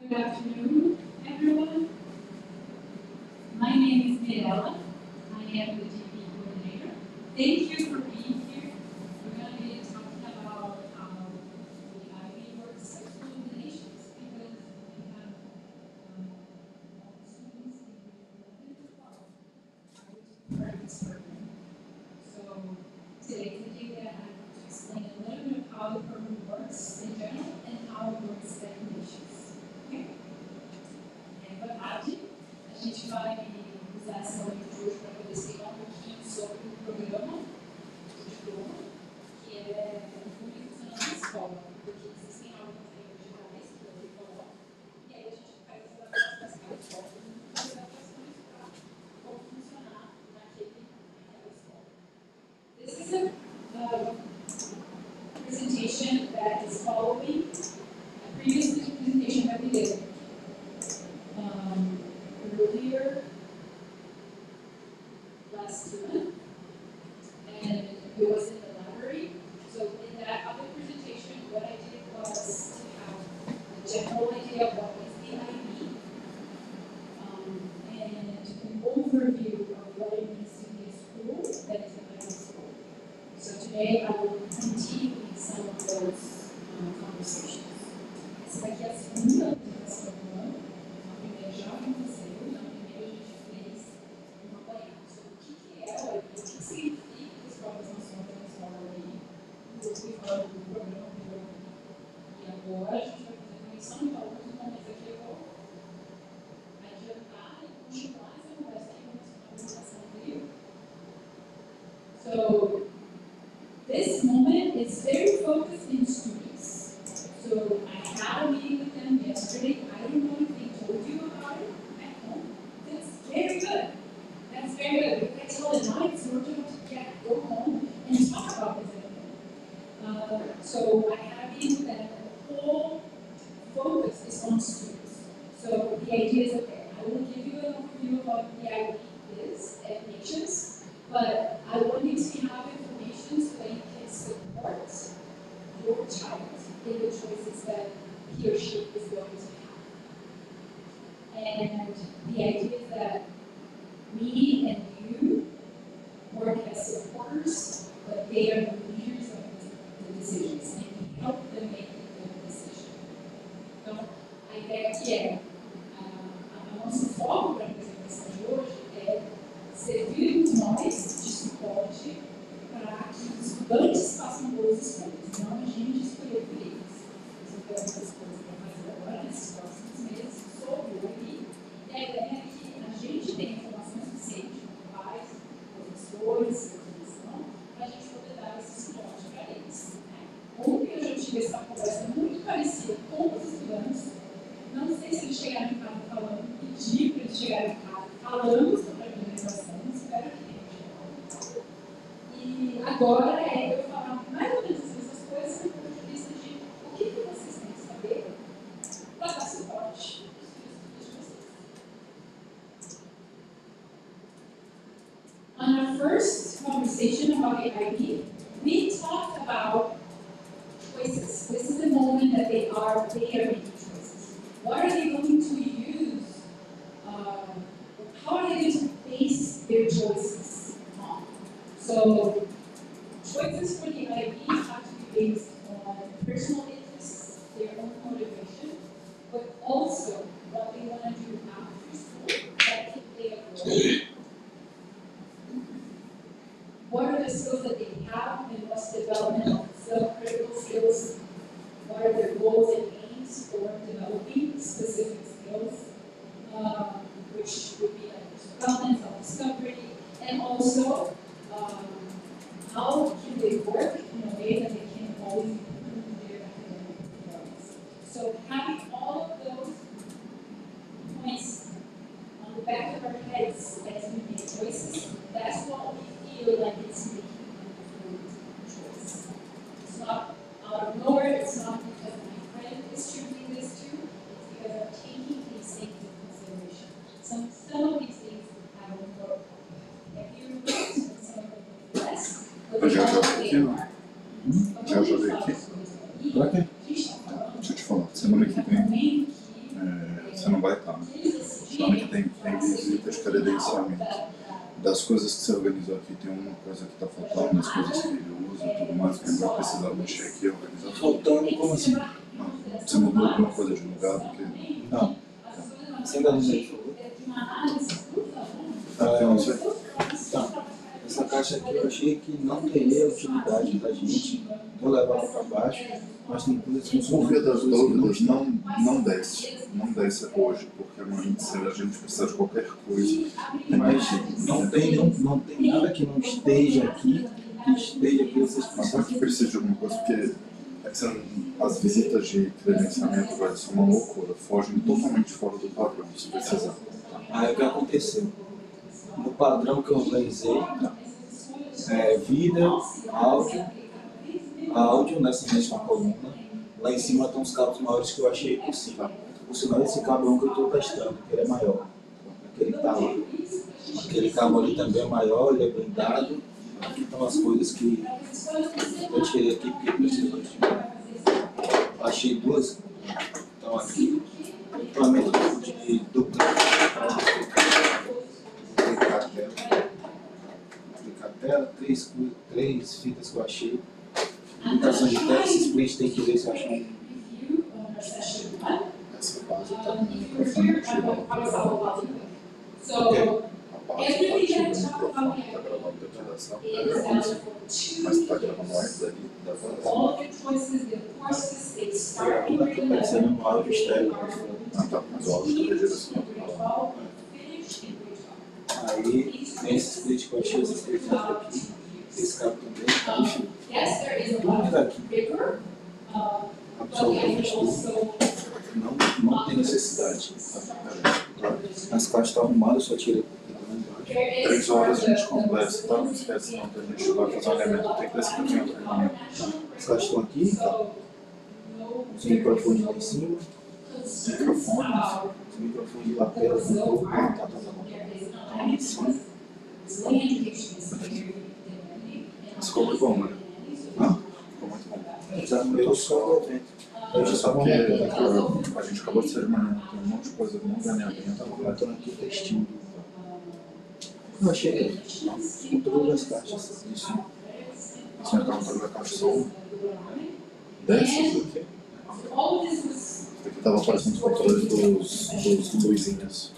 Good afternoon, everyone. My name is Mirella. I am the GP coordinator. Thank you for being here. We're going to be talking about how the IB works at school donations because we have students in grade 11 to 12 are part of this program. So today is the day that I'm going to explain a little bit of how the program works in general and how it works at donations. Okay? A gente vai usar essa noite de hoje para poder explicar um pouquinho sobre o programa de diploma, que é como ele funciona na escola, porque existem algumas regras gerais que eu vou falar, e aí a gente faz as adaptações para a escola e as adaptações para como funcionar naquela escola. This is a presentation that is following a previous presentation that we did. Earlier last month, and it was in the library. So in that other presentation, what I did was to have a general idea of what is the IB, and an overview of what it means to be a school that is an IB school. So today I will continue some of those conversations. Essa daqui é a segunda apresentação do ano. A primeira já aconteceu. Do programa e agora a gente vai fazer conexão de alguns momentos aqui. Eu vou adiantar e continuar essa conversa aqui com a apresentação anterior. So, this moment is very focused in students. So, I had a meeting with them yesterday. I don't know if they told you about it at home. That's very good. That's very good. If I tell them now, it's your job to go home and talk about this. So I have you that the whole focus is on students. So the idea is, okay, I will give you an overview of what the IB is at Nations, but I want you to have information so that you can support your child in the choices that he or she is going to have. And the idea is that we and you work as supporters, but they are the leaders of decisions and we help them make a good decision. Então, a ideia aqui é, a nosso foco para a apresentação de hoje é servirmos nós de suporte para que os estudantes façam boas escolhas, não a gente escolher por eles. Isso é uma das coisas para fazer agora, nesses próximos meses, sobre o IB. E a ideia é que a gente tenha informação suficiente com pais, professores, para a gente poder dar esse suporte para eles. Ontem eu já tive essa conversa muito parecida com os estudantes. Não sei se eles chegaram em casa falando, pedi para eles chegarem em casa falando sobre a organização, espero que tenham chegado. E agora eu falar mais ou menos essas coisas do ponto de vista de o que vocês têm que saber para dar suporte aos estudos de vocês. On our first conversation about the IB, we talked about choices. This is the moment that they are making choices. What are they going to use? How are they going to base their choices on? So, choices for the IB have to be based on personal interests, their own motivation, but also what they want to do after school that can play a role. What are the skills that they have and what's the development of self-critical skills? What are their goals and aims for developing specific skills, which would be like development, self-discovery, and also how can they work in a way that they can always improve their academic performance. So having all of those points on the back of our heads as we make choices, that's what we feel like it's making an informed choice. It's not out of nowhere, it's not because my friend is choosing this too, it's because I'm taking these things into consideration. Some of these things have more heavier weight, and some of them less, but they all they are. Já joguei aqui. Pra quê? Deixa eu te falar, semana que vem você não vai estar, né? Geralmente tem visita de credenciamento. Das coisas que você organizou aqui, tem uma coisa que está faltando, das coisas que ele usa e tudo mais, que ele vai precisar mexer aqui e organizar. Faltando, como assim? Não. Você mudou alguma coisa de lugar? Porque... Não. Você ainda diz aí, por favor? Não sei. Tá. Essa caixa aqui eu achei que não teria utilidade pra gente. Vou levar ela para baixo, mas tem coisas que Por via das dúvidas, não desce. Não desce hoje, porque amanhã se a gente precisar de qualquer coisa. Mas não tem nada que não esteja aqui, vocês Mas será que precisa de alguma coisa? Porque as visitas de credenciamento vai ser uma loucura, fogem totalmente fora do padrão, se precisar. Aí o que aconteceu? No padrão que eu organizei, vídeo, áudio nessa mesma coluna. Lá em cima estão os cabos maiores que eu achei possível. Por sinal, esse cabo é um que eu estou testando, que ele é maior. Aquele que está lá. Aquele cabo ali também é maior, ele é blindado. Aqui estão as coisas que eu tirei aqui porque precisa de. Achei duas. Então aqui, equipamento de dupla tela, três fitas que eu achei. Aplicação de tela, esses prints tem que ver se acham. Essa base está no microfone ativo. A base está ativa, o microfone está gravando a redação, mas está gravando antes dali da base. Aparecendo no áudio externo. Ah, tá, mas o áudio está redirecionado para lá. Aí tem esses prints que eu achei, esses prints aqui. Esse cabo também, tá, enfim. Tudo daqui. Absolutamente tudo. Não tem necessidade. As caixas estão arrumadas, eu só tirei lá embaixo. 3 horas a gente conversa, tá? Não esquece não que a gente vai fazer um elemento, tem que ter esse caminho. As caixas estão aqui, tá? Os microfones lá em cima. Os microfones de lapela, tá lá em cima. Mas ficou muito bom, né? Ficou muito bom. Eu só o evento. Eu já estava montando. A gente acabou de sair de manhã, tem um monte de coisa muito ganhadinha. Eu estava montando aqui o textinho. Eu achei com todas as caixas. Isso. Você não estava fazendo a caixa só uma? 10? Esse aqui estava aparecendo os controles dos luzinhas.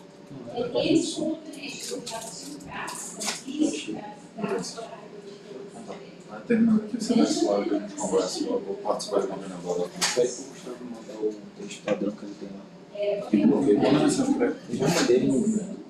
Terminando aqui, você vai falar que a gente conversa. Eu vou participar de uma reunião agora. Pede para o Gustavo mandar o texto padrão que ele tem lá. Que bloqueio. Manda mensagem para ele. Eu já mandei ele no vídeo.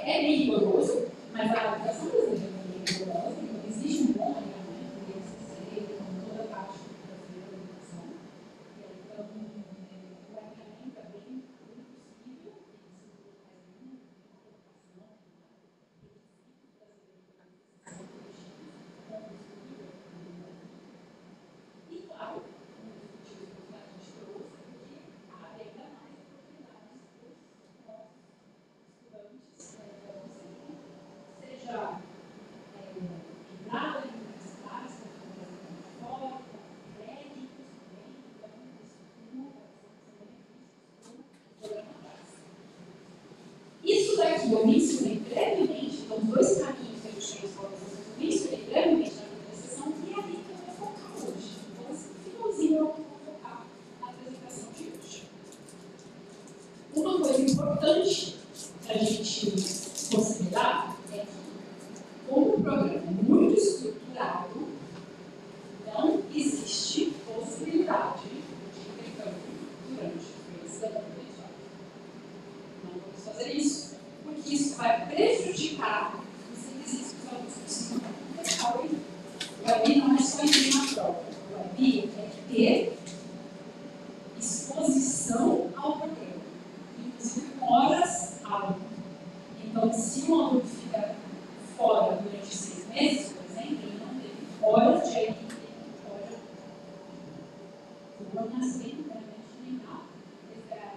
É rigoroso, mas a aplicação do exemplo é rigorosa, então existe um bom alinhamento do INCC com toda a parte da educação. Então, o alinhamento é bem possível, e claro, um dos motivos que a gente trouxe é que abre ainda mais oportunidades para os estudantes, seja entrada em universidades, fora, créditos também, então isso daqui eu mencionei brevemente, então dois caminhos que a gente tem para vocês, eu mencionei brevemente na primeira sessão, e é ali que eu vou focar hoje. Então, esse finalzinho eu vou focar na apresentação de hoje. Uma coisa importante para a gente considerar é que, como um programa muito estruturado, não existe possibilidade de intercâmbio durante o mês da graduação. Não vamos fazer isso, porque isso vai prejudicar os requisitos que os alunos precisam completar o EBI. O EBI não é só ir na prova, o EBI é ter exposição ao programa, inclusive horas aula. Então, se um aluno fica fora durante 6 meses, por exemplo, ele não teve horas de aí, ele pode. What I'm saying that I'm mentioning now is that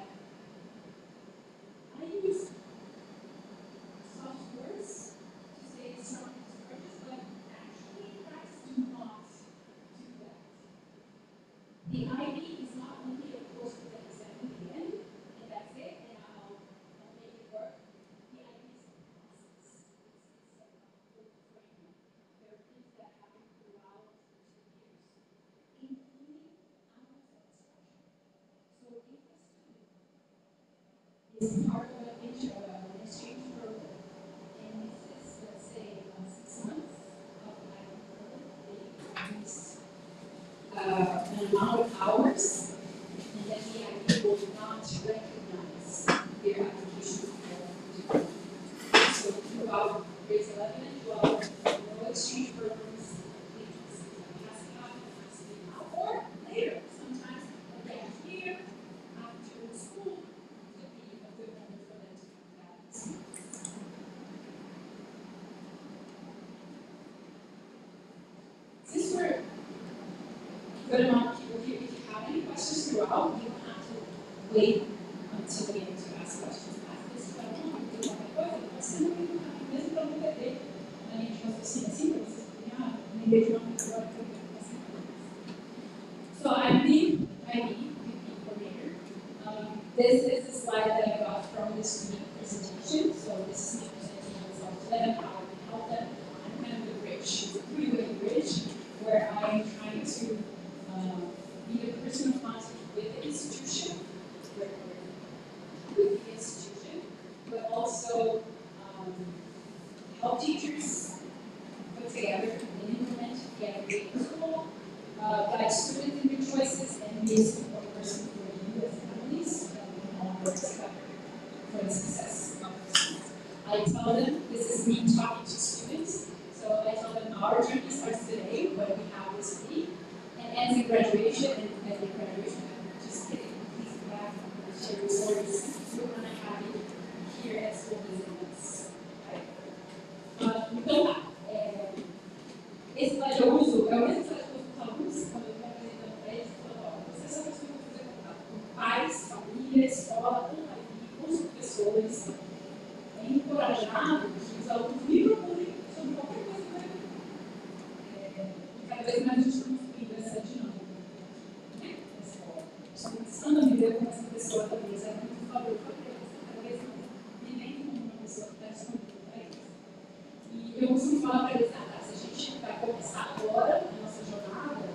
I use soft words to say some words, but actually in practice do not do that. The IB is not only a course with an exam at the end, and that's it, and I'll make it work. The IB is a process. It's a whole framework. There are things that happen throughout the 2 years, including our self-expression. So if the student is part of an exchange program, and this is, let's say, 6 months of life program, they use an amount of hours, and then the IB will not recognize their application for degree. So throughout grades 11 and 12, no exchange programs, they just pass it out, or later, sometimes a gap year after school could be a good moment for them to come back. Since we're a good amount of people here, if you have any questions throughout, you don't have to wait until the end to ask questions. Ask this question, porque qualquer coisa, você não tem mesmo para não perder a linha de raciocínio assim, para vocês poderem, lembrei de uma coisa agora que eu quero fazer. So I'm the IB coordinator. This is a slide that I got from the student presentation. So this is me presenting myself to them, how I can help them. I'm kind of the bridge, the three-way bridge, where I'm trying to be the person of contact with the institution, but also help teachers put together and implement the IB in school, guide students in their choices, and be a support person for you as families that we can all work together for the success of the students. I tell them, this is me talking to students, so I tell them our journey starts today when we have this week, and ends in graduation, and at the graduation, I'm just kidding, please come back and share your stories. We're going to have you here at school visiting us. Então, esse slide eu uso, é o mesmo slide que eu uso com os alunos, quando eu estou apresentando para eles, eu falo, vocês são pessoas que vão fazer contato com pais, família, escola, com os professores. É encorajado que os alunos me procurem sobre qualquer coisa que vai vir. Cada vez mais a gente está construindo essa dinâmica, né, na escola. Estou começando a viver como essa pessoa talvez é muito favorável para eles, cada vez mais vivendo como uma pessoa que está disponível para eles. E eu costumo falar para eles, se a gente vai começar agora a nossa jornada,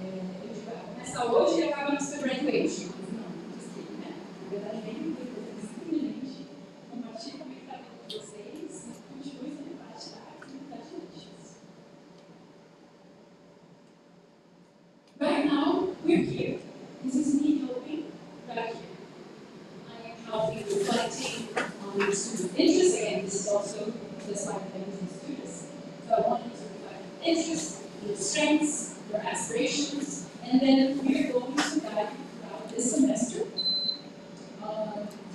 eu digo, vai começar hoje e acaba no seu graduation. Mas não, desculpe, né? Na verdade, vem depois, simplesmente compartilhe como é que está com vocês e continue sendo parte da comunidade de antes. Right now, we're here. This is me helping right here. I am helping reflecting on your student interest. Again, this is also the slide that I use with students. So I want you to reflect your interests, your strengths, your aspirations, and then we're going to guide you throughout this semester to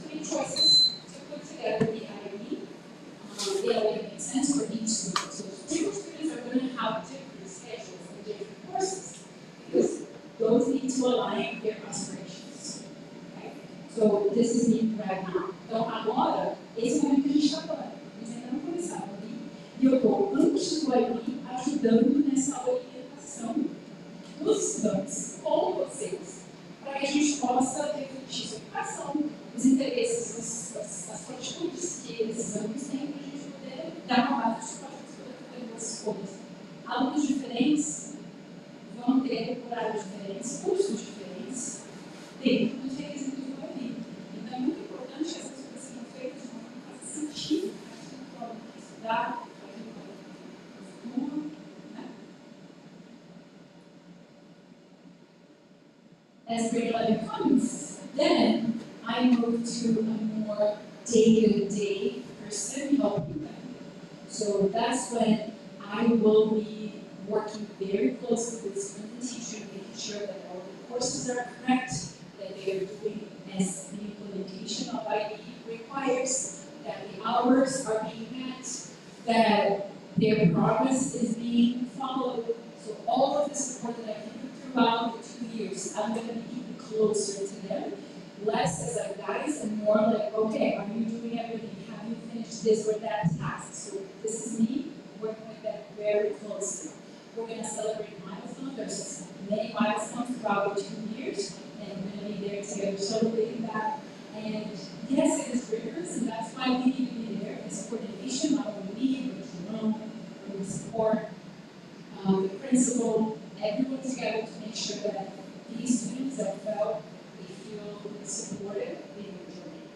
make choices to put together the IB in a way that makes sense for each student. So different students are going to have different schedules and different courses because those need to align their aspirations. Okay? So this is me right now. Então agora, esse é o momento que a gente está agora. Eles ainda não começaram ali. E eu estou, antes do IB, ajudando nessa orientação dos estudantes com vocês, para que a gente possa refletir sobre quais são os interesses, as atitudes que esses alunos têm, para a gente poder dar uma base de para poder fazer boas escolhas. Alunos diferentes vão ter horários diferentes, cursos diferentes, dentro dos requisitos do IB. Então é muito importante que essas coisas sejam feitas de uma forma que faça sentido aquilo que o aluno quer estudar, aquilo que o aluno estuda, né? As grade 11 comes, then I move to a more day-to-day person helping them. So that's when I will be working very closely with student and teacher, making sure that all the courses are correct, that they are doing as the implementation of IB requires, that the hours are being met, that their progress is being followed. So all of the support that I've given throughout the 2 years, I'm going to be even closer to them, less as a guide and more like, okay, are you doing everything? Have you finished this or that task? So this is me working with them very closely. We're going to celebrate milestones. There's many milestones throughout the 2 years, and we're going to be there together celebrating that. And yes, it is rigorous, and that's why we need to be there. It's coordination, not only me, but Jerome, and the support, the principal, everyone together to make sure that these students have felt they feel supported in their journey.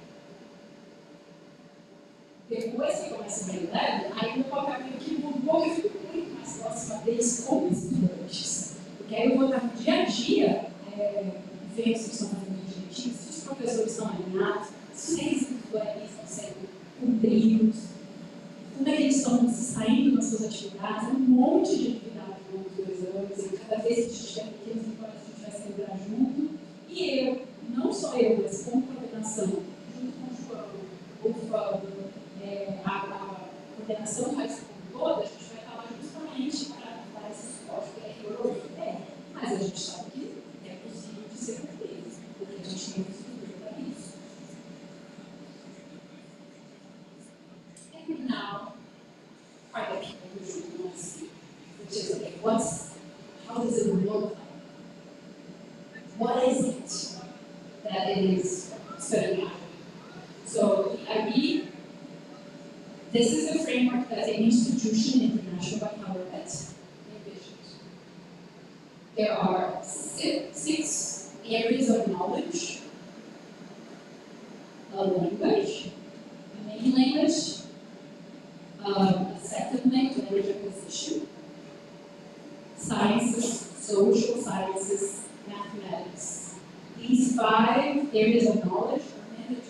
Depois que começa a realidade, aí eu vou caminho que mudou e fico muito mais próxima deles como estudantes. Porque aí eu vou estar no dia a dia, vendo se estão fazendo direitinho, se os professores estão alinhados, se os requisitos do ENI estão sendo cumpridos, como é que eles estão se saindo das suas atividades, um monte de atividade junto dos exames, e cada vez que a gente tiver pequenos encontros, a gente vai celebrar junto. E eu, não só eu, mas como coordenação, junto com o João, o Fábio, a coordenação do High School toda, a gente vai estar lá justamente para dar esse suporte, porque é rigoroso, mas a gente sabe que é possível de ser cumprido, porque a gente tem um estudo para isso. And now, part of the conclusion, which is, okay, how does it look like? What is it that it is studying out? So the IB, this is the framework that the institution, International Baccalaureate, envisions. There are six areas of knowledge: a language, a main language, a second language acquisition, sciences, social sciences, mathematics. These 5 areas of knowledge are mandatory.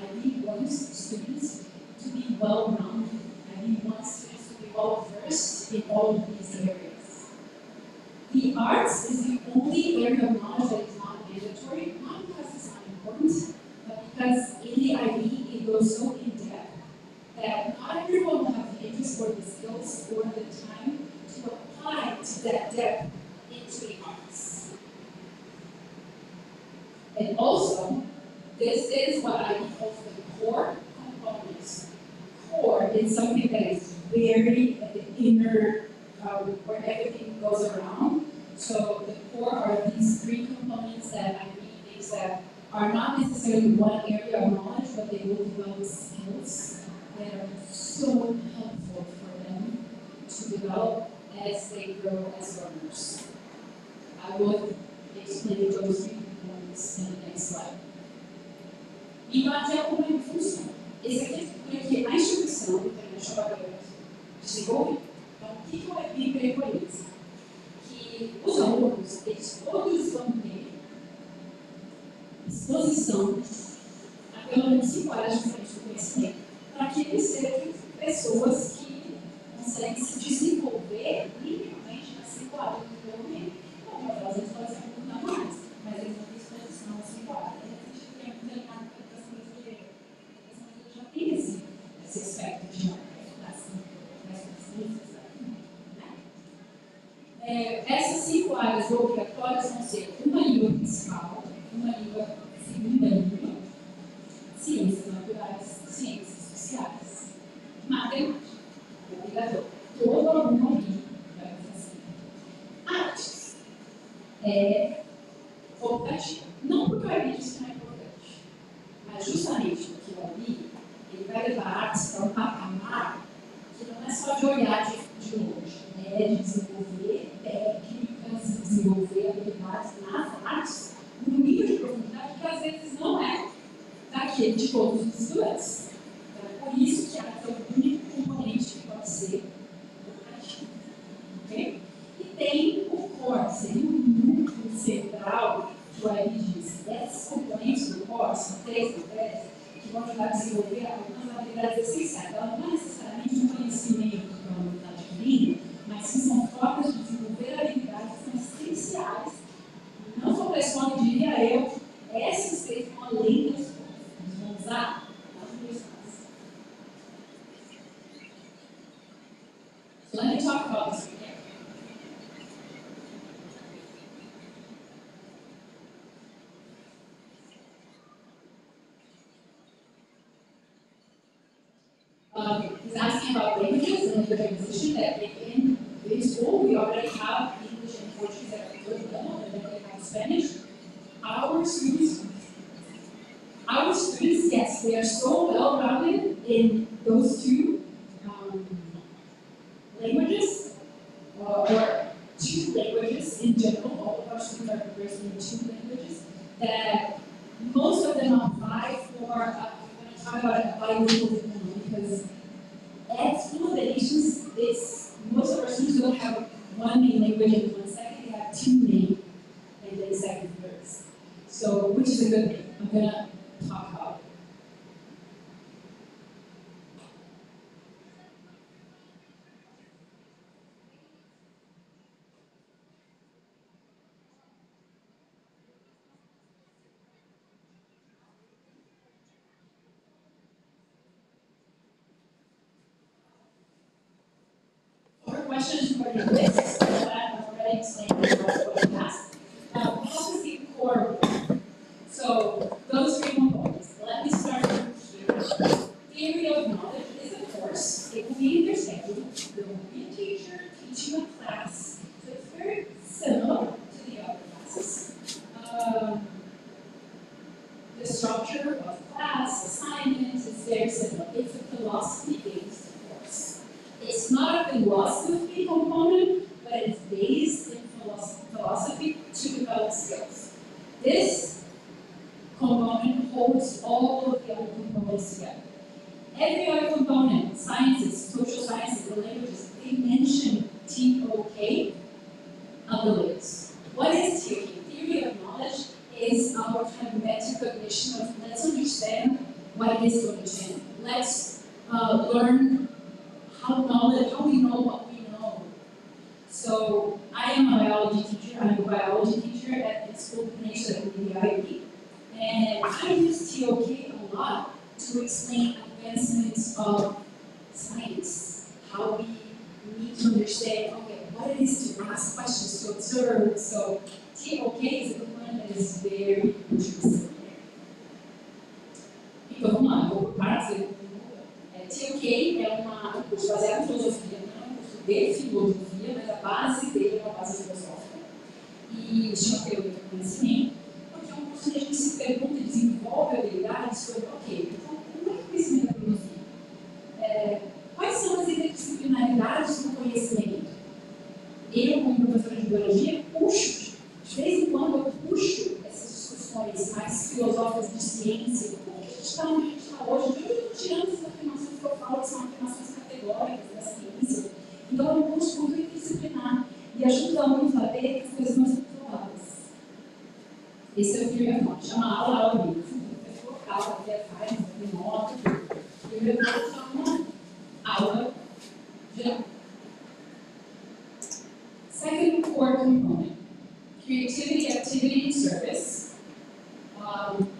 IB wants students to be well-rounded. IB wants students to be well-versed in all of these areas. The arts is the only area of knowledge that is not mandatory, not because it's not important, but because in the IB it goes so in-depth that not everyone will have the interest or the skills or the time to apply to that depth into the arts. And also, this is what I call the core components. Core is something that is very at the inner, where everything goes around. So the core are these 3 components that I read things that are not necessarily one area of knowledge, but they will develop skills that are so helpful for them to develop as they grow as learners. I will explain those 3 components in the next slide. E não adianta como ele funciona. Esse aqui é porque a instituição International Baccalaureate desenvolve. Então, o que o IB preconiza? Que os alunos, eles todos vão ter exposição a pelo menos 5 áreas diferentes do conhecimento, para que eles sejam pessoas que conseguem se desenvolver minimamente nas 5 áreas do desenvolvimento. Algumas delas eles podem ser um pouco mais, mas eles vão ter exposição às 5 áreas. A gente tem determinado já tem esse aspecto de essas 5 áreas obrigatórias vão ser uma língua principal, uma língua segunda língua, ciências naturais, ciências sociais, matemática, obrigatório. Todo aluno aqui vai fazer. Artes é optativo. Não porque o IB diz que não é importante, mas justamente porque o IB ele vai levar artes para um patamar que não é só de olhar de longe, é de desenvolver técnicas, desenvolver habilidades nas artes, num nível de profundidade que às vezes não é daquele de todos os estudantes. Então, é por isso que a arte é o único componente que pode ser optativo. Okay? E tem o core, seria o núcleo central que o IB diz. Esses componentes do core são 3 matérias que vão ajudar a desenvolver algumas habilidades essenciais. Ela não é necessariamente um conhecimento que o aluno está adquirindo, mas sim são formas de desenvolver habilidades que são essenciais, não só para a escola, diria eu, He's asking about languages and the transition that in school we already have English and Portuguese at a good level, and then they have Spanish. Our students, yes, they are so well-rounded in those two languages, or two languages in general. All of our students are progressing in two languages, that most of them apply for, I'm going to talk about a bilingual diploma, because at school, the nations, most of our students don't have one main language and one second, they have two main and then second thirds. So, which is a good thing. I'm going to talk about it. Questions for the list that I've already explained what you asked. What is the core? So those three components. Let me start from here. Theory of knowledge is a course. It will be in your schedule. There will be a teacher teaching a class. So it's very similar to the other classes. The structure of class, assignments is very similar. It's a philosophy-based course. It's not a philosophy component, but it's based in philosophy to develop skills. This component holds all of the other components together. Every other component, sciences, social sciences, the languages, they mention TOK abilities. What is TOK? Theory of knowledge is our kind of metacognition of let's understand what it is to understand. Let's learn how we know what we know. So I am a biology teacher. I'm a biology teacher at School Peninsula in the IB. And I use TOK a lot to explain advancements of science, how we need to understand, okay, what it is to ask questions, to observe. So TOK is a component that is very interesting. Então vamos lá, vou por partes. TOK é um curso baseado em filosofia, não é um curso de filosofia, mas a base dele é uma base filosófica. E chama teoria do conhecimento, porque é um curso onde a gente se pergunta e desenvolve habilidades sobre, ok, então como é que o conhecimento é produzido? Quais são as interdisciplinaridades do conhecimento? Eu, como professora de biologia, puxo, de vez em quando eu puxo essas discussões mais filosóficas de ciência, por que a gente está onde a gente está hoje, de onde eu estou tirando essas afirmações que eu falo, que são afirmações categóricas da ciência. Então é um curso muito interdisciplinar e ajuda os alunos a ver que as coisas não são provadas. Esse é o Theory of Knowledge, chama aula livre. Eu vou colocar aqui atrás, aqui nota. Theory of Knowledge é uma aula geral. Second core component, creativity, activity, and service.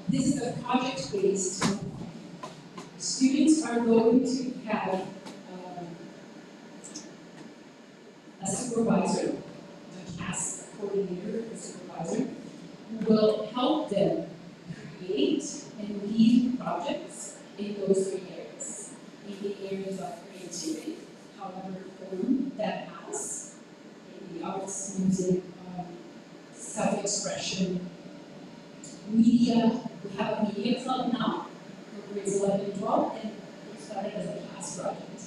This is a project-based component. Students are going to have a supervisor, a CAS coordinator, a supervisor, who will help them create and lead projects in those three areas. In the areas of creativity, however form that has, in the arts, music, self-expression, media. We have a media club now for grades 11 and 12, and we started as a class project.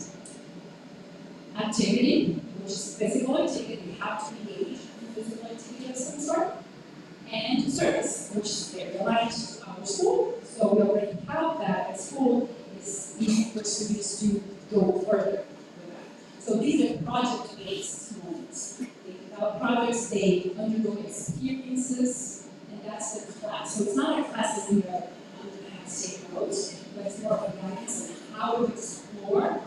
Activity, which is physical activity, we have to engage in physical activity of some sort. And service, which is very aligned to our school. So we already have that at school. It's easy for students to go further with that. So these are project-based moments. They develop projects, they undergo experiences, and that's the class. So it's not a class that we are going to have to take notes, but it's more of a guidance on how to explore,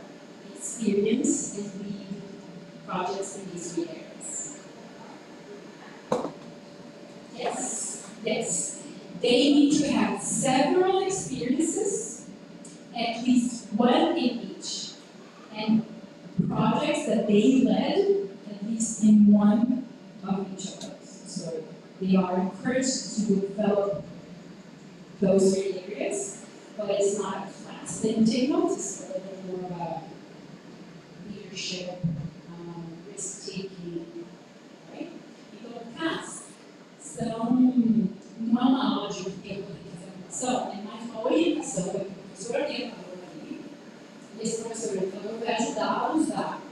experience, and lead projects in these three areas. Yes. They need to have several experiences, at least one in each, and projects that they led, at least in one of each of those. So they are encouraged to develop those three areas, but it's not a class. They can take notes, it's a little more leadership, risk-taking, right? Então, CAS não é uma aula de eu vou ter que fazer uma ação, é mais uma orientação que o professor orientador ali, e esse professor orientador vai ajudar a usar,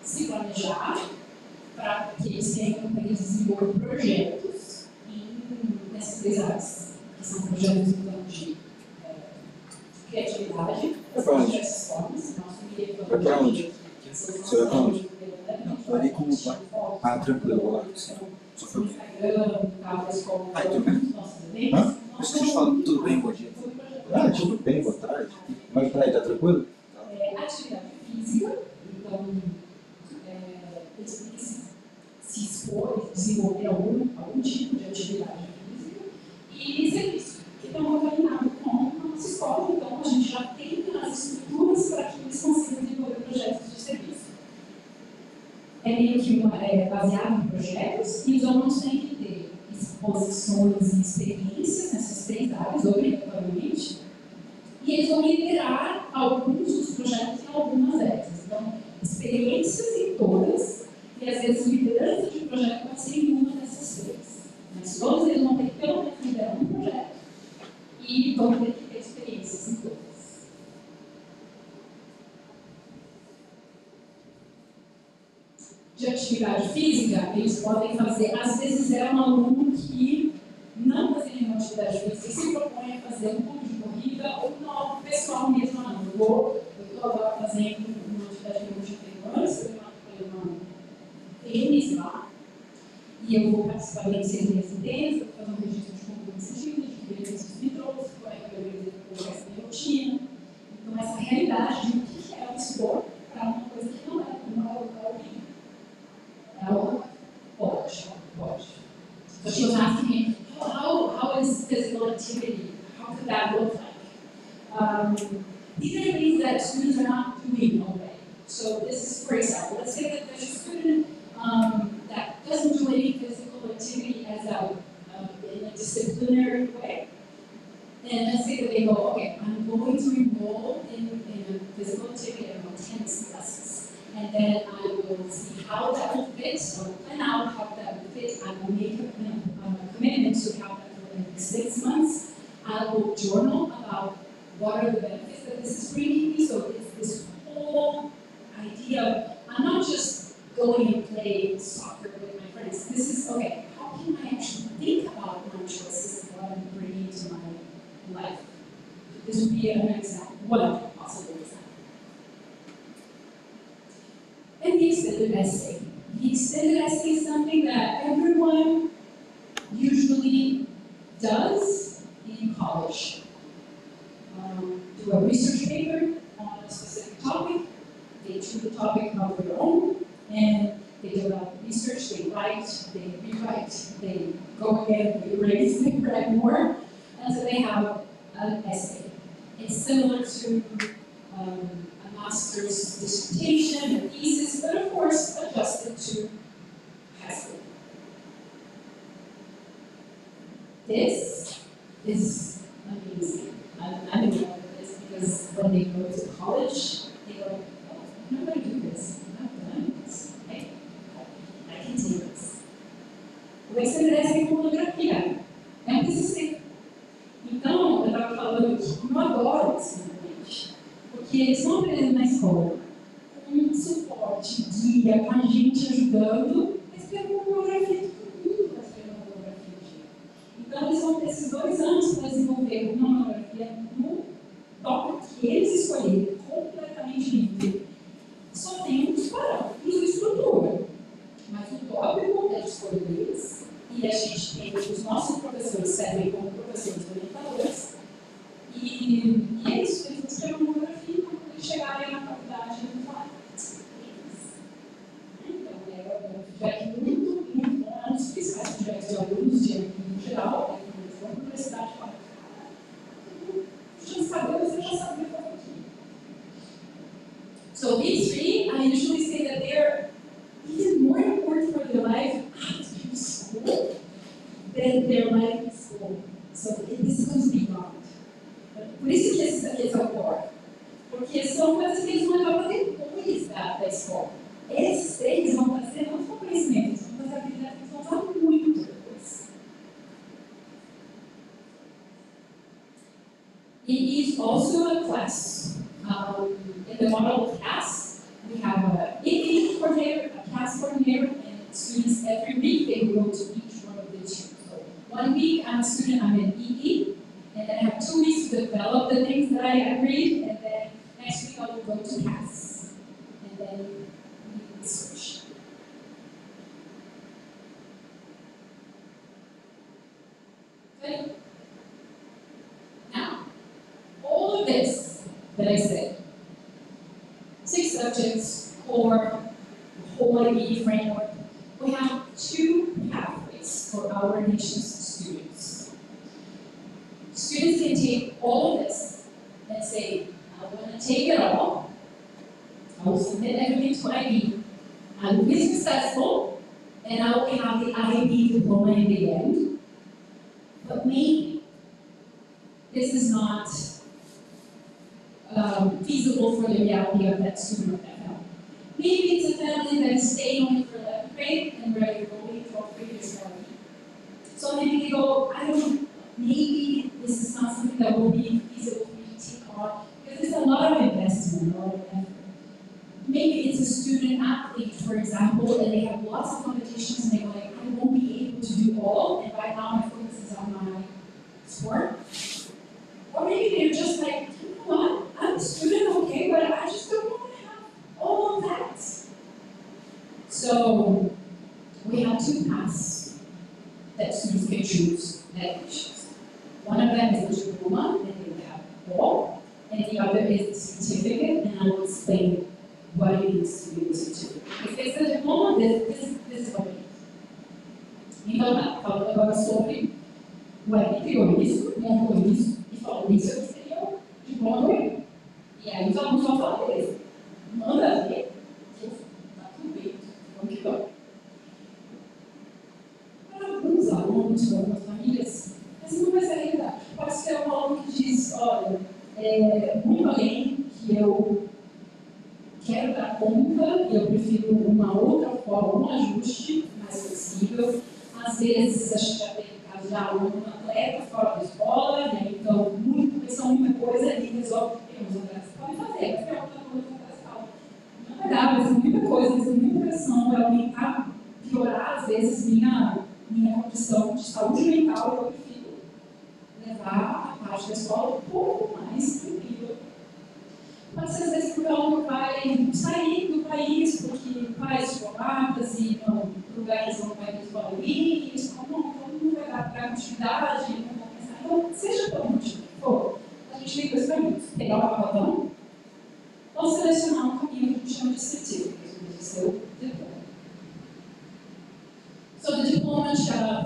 se planejar, para que eles tenham que desenvolver projetos nessas 3 áreas, que são projetos de criatividade, de diversas formas. Vai para onde? Você vai para onde? Não, estou ali com o pai. Ah, tranquilo, vou lá. Só foi bem. Ah, tudo bem? Hã? Por isso que a gente fala tudo bem, bom dia. Ah, tudo bem, boa tarde. Mas para aí, tá tranquilo? Atividade física, então, eles têm que se expor, desenvolver algum tipo de atividade física e serviço, que estão alinhados com a nossa escola, então a gente já tem as estruturas para que eles consigam desenvolver projetos de serviço. É meio que baseado em projetos e os alunos têm que ter exposições e experiências nessas 3 áreas, obrigatoriamente, e eles vão liderar alguns dos projetos em algumas dessas. Então, experiências em todas, e às vezes liderança de projeto pode ser em uma dessas 3. Mas todos eles vão ter que pelo menos liderar um projeto e vão ter que ter experiências em todas. De atividade física, eles podem fazer, às vezes é um aluno que não fazia nenhuma atividade física e se propõe a fazer um clube de corrida ou não, o pessoal mesmo não. Eu estou agora fazendo uma atividade que eu já tenho antes, eu tenho uma tênis lá, e eu vou participar de 6 meses inteiros, vou fazer um registro de compromisso de vida, de benefícios me trouxe, como é que eu organizo o resto da minha rotina. Então, essa realidade de o que é o esporte para uma coisa que não é o que pode. So she was asking me, how is physical activity? How could that look like? These are things that students are not doing already. So this is, for example, let's say that there's a student that doesn't do any physical activity as in a disciplinary way. And let's say that they go, okay, I'm going to enroll in a physical activity, I don't know, tennis lessons. And then I will see how that will fit, I will plan out how that will fit, I will make a commitment to how that will fit in 6 months. I will journal about what are the benefits that this is bringing me, so it's this whole idea of, I'm not just going and playing soccer with my friends, this is, okay, how can I actually think about my choices and what I'm bringing to my life? This would be an example, one possible example. And the extended essay. The extended essay is something that everyone usually does in college. Do a research paper on a specific topic, they choose a topic of their own, and they develop research, they write, they rewrite, they go again, they erase, they write more, and so they have an essay. It's similar to a master's dissertation, a thesis, but of course adjusted to high school. This is amazing. I'm in love with this because when they go to college, they go, oh, I'm not going to do this. I'm not done this. I can take this. O extended essay é fotografia. É um TCC. Então, eu estava falando que eu adoro simplesmente, porque eles estão aprendendo na escola com suporte, guia, com a gente ajudando, mas pela monografia, todo mundo vai escrever uma monografia de dia. Então, eles vão ter esses 2 anos para desenvolver uma monografia no tópico que eles escolherem, completamente livre. Só tem uns parâmetros de estrutura, mas o tópico é de escolha deles, e a gente tem os nossos professores servem como professores orientadores, e é isso, eles vão escrever uma monografia para poder chegarem na faculdade e falar. Então, é muito bom, é um dos principais projetos de alunos de arquitetura em geral, eles vão para a universidade e falam, já sabia, você já sabia fazer aqui. So these 3, I usually say that they're even more important for their life after school than their life in school. So this goes beyond. Por isso que esses aqui são core. Porque são coisas que eles vão is also a class. In the model class, we have a EE coordinator, a class coordinator, and students every week they go to each one of the two. So 1 week I'm a student, I'm in EE, and then I have 2 weeks to develop the things that I agreed, and then next week I will go to CAS, and then we switch. Good. Now, all of this that I said, 6 subjects, core, the whole IB framework, we have 2 pathways for our nation's students. Students can take all of this and say, I want to take it all, I will submit everything to IB, I will be successful, and I will have the IB diploma in the end. But maybe this is not feasible for the reality of that student or that family. Maybe it's a family that is staying only for 11th grade and ready to go in 12th grade is already. So maybe they go, I don't know, maybe this is not something that will be feasible for me to take on, because there's a lot of investment, a lot of effort. Maybe it's a student athlete, for example, and they have lots of competitions and they're like, I won't be able to do all, and right now my focus is on my sport. Or maybe they're just like, you know what, I'm a student, okay, but I just don't want to have all of that. So we have 2 paths that students can choose at admissions. One of them is the diploma, and they will have all, and the other is the certificate, and I will explain what it means to be a certificate. If it's a diploma, this is what it is. Então, falando agora sobre o Web criou isso, montou isso, e falou isso aqui seria o diploma do Web. E aí os alunos vão falar, beleza, manda ver, tá tudo bem, vamos que vamos. Para alguns alunos, para algumas famílias, essa não vai ser a realidade. Pode ser um aluno que diz, olha, muito além que eu quero dar conta, eu prefiro uma outra forma, um ajuste mais flexível. Às vezes, a gente já teve caso de aluno atleta fora da escola, né? Então, começou muita coisa e resolve, os atletas podem fazer, mas tem outra coisa que acontece fala. Não vai dar, vai ser muita coisa, vai ser muita pressão, vai aumentar, piorar, às vezes, minha condição de saúde mental, e eu prefiro levar a parte da escola um pouco mais tranquila. Pode ser, às vezes, porque o aluno vai sair do país, porque pais diplomatas e não, lugares não vai ter escola ali, e eles falam, não vai dar para continuidade, não vão pensar. Então, seja pelo motivo que for, a gente tem 2 caminhos. Pegar o pacotão ou selecionar um caminho que a gente chama de certificate, que é o seu diploma. So the diploma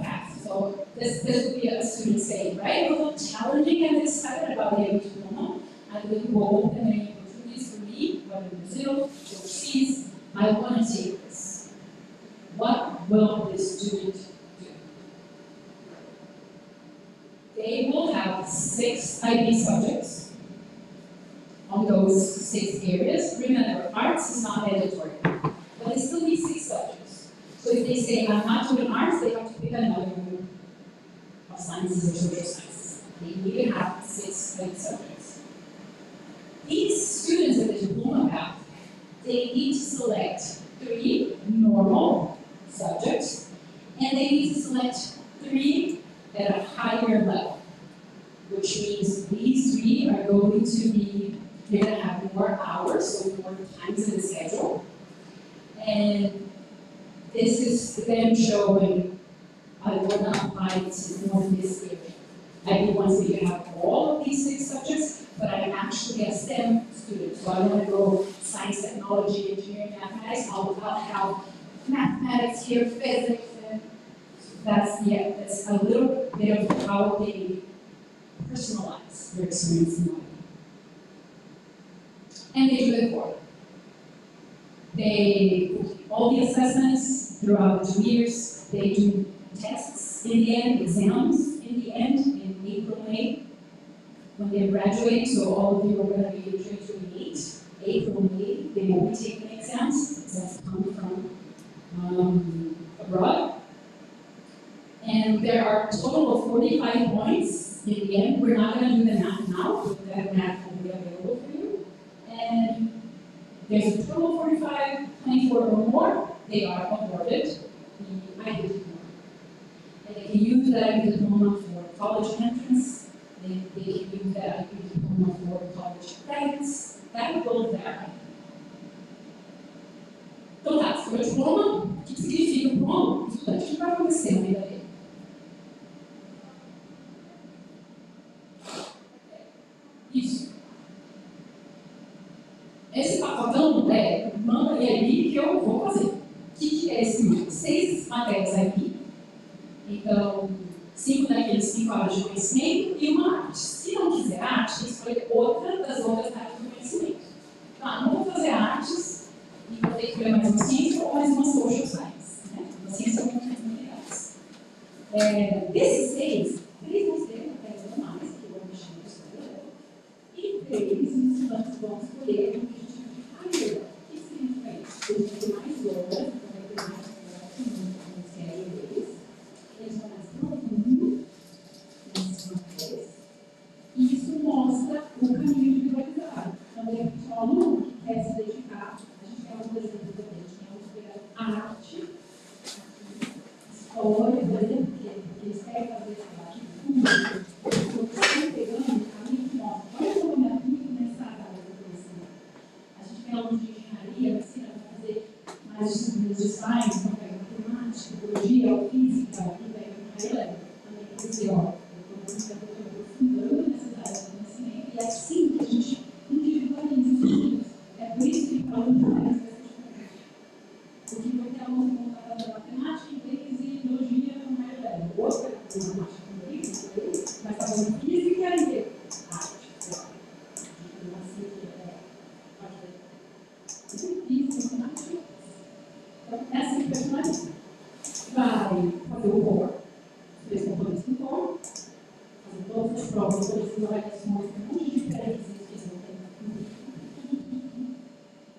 path. So this would be a student saying, right? A little challenging and excited about the diploma. I will go open many opportunities for me, whether in Brazil, overseas. I want to take this. What will this student do? They will have 6 IB subjects on those 6 areas. Remember, arts is not mandatory, but they still need 6 subjects. So if they say, I'm not doing arts, they have to pick another one of sciences or social sciences. They need to have 6 IB subjects. These students in the diploma path, they need to select 3 normal subjects, and they need to select 3 at a higher level, which means these 3 are going to be, they're going to have more hours, so more times in the schedule. And this is them showing, I want to apply to more of this area. IB wants me to have all of these 6 subjects, but I'm actually a STEM student, so I want to go science, technology, engineering, mathematics. I'll have mathematics here, physics, and that's a little bit of how they personalize their experience in life. And they do it for them. They do all the assessments throughout the 2 years. They do tests in the end, exams in the end, in April, May, when they're graduating. So all of you are going to be in 2028, April, May, they will be taking exams. Exams come from abroad. And there are a total of 45 points in the end, we're not going to do the math now, so that math will be available for you. And there's a total of 45, 24 or more, they are awarded the IB diploma. And they can use that IB diploma for college entrance, they can use that IB diploma for college credits, that will go there. Então tá, sobre o diploma, o que significa o diploma? Estudante, o que vai acontecer na vida dele? Isso. Esse pacotão, manda aí que eu vou fazer. O que é esse 6 matérias aqui? Então, 5 daqueles 5 áreas de conhecimento e uma arte. Se não quiser arte, tem que escolher outra das outras áreas do conhecimento. Então, não vou fazer artes e vou ter que escolher mais uma ciência ou mais uma social science. Né? Uma ciência com humanidades. Desses 6, 3 vão ser matérias normais, que eu vou mexer no historiador, e 3 os estudantes vão escolher um objetivo de carreira. O que significa isso? Eles vão ter mais horas, vai ter mais horas no schedule deles, eles vão mais profundo nessas matérias, e isso mostra o caminho individualizado. Então, de repente, o aluno que quer se dedicar, a gente tem alguns exemplos também, a arte, história, por exemplo, porque eles querem fazer arte pública, porque estão pegando o caminho que mostra, olha como eu me aplico nessa área do conhecimento. A gente tem alunos de engenharia, medicina, para fazer mais disciplinas de science, então pega matemática, biologia, física, e pega carreira, também para dizer, ó, eu estou aprofundando nessas áreas do conhecimento, e é assim que a gente individualiza os estudos. É por isso que o aluno vai ser porque vai ter aluno que vai fazer matemática, inglês e biologia no higher level. Outro vai fazer matemática, inglês, vai fazer física e arte. Física, matemática. Então, essa personalidade vai fazer o core, os 3 componentes do core, fazer todas as provas, todas as avaliações, um monte de diferentes que não tem.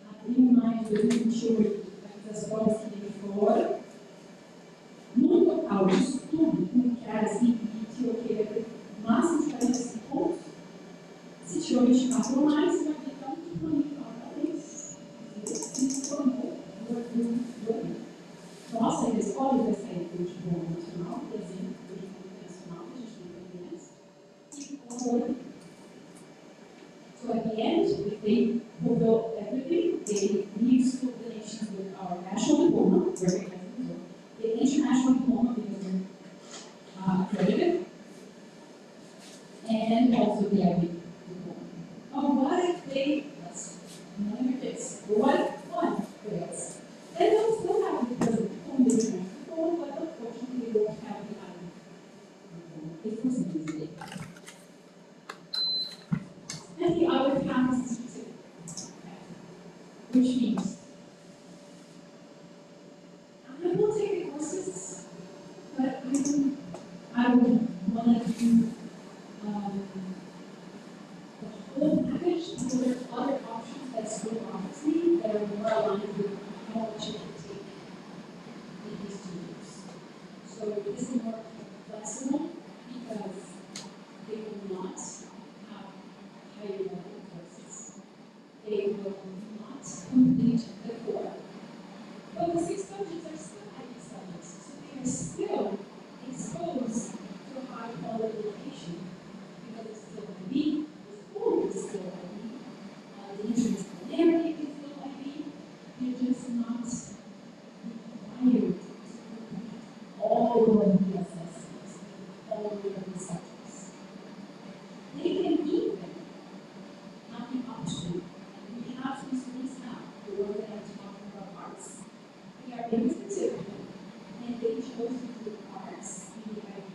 Abril, maio de 2028, as provas que vem fora. No total de estudo, com que áreas assim, que eu queria máximo de 45 pontos, se tiver 24 ou mais, vai ter então um diploma parabéns. Se formou do ano. Nossa, a escola vai sair do diploma nacional, por exemplo, do diploma internacional, que a gente tem conhece, e com so at the end, if they fulfill everything, they leave school the nations with our national diploma, where we have the international diploma because we're accredited, and also the IB diploma. Oh, what if they, that's none of your kids, but what if one fails? Then they'll still have the diploma, the international diploma, but unfortunately they won't have the IB diploma. It was an easy day. And the other path is to, which means I will take the courses, but I would want to do the whole package, so there are other options that school offers me that are more aligned with how much you can take in these 2 years. So this is more flexible because they will not have higher level courses. They will not complete the core. But the 6 subjects are still IB subjects, so they are still exposed to a high quality education because it's still IB, the school is still IB, the interdisciplinarity is still IB, they're just not required to complete all of the assessments, all of the subjects. They can even not be optional. We have some students now, the ones that are talking about arts. They are in the certificate, and they chose to do arts in the IB,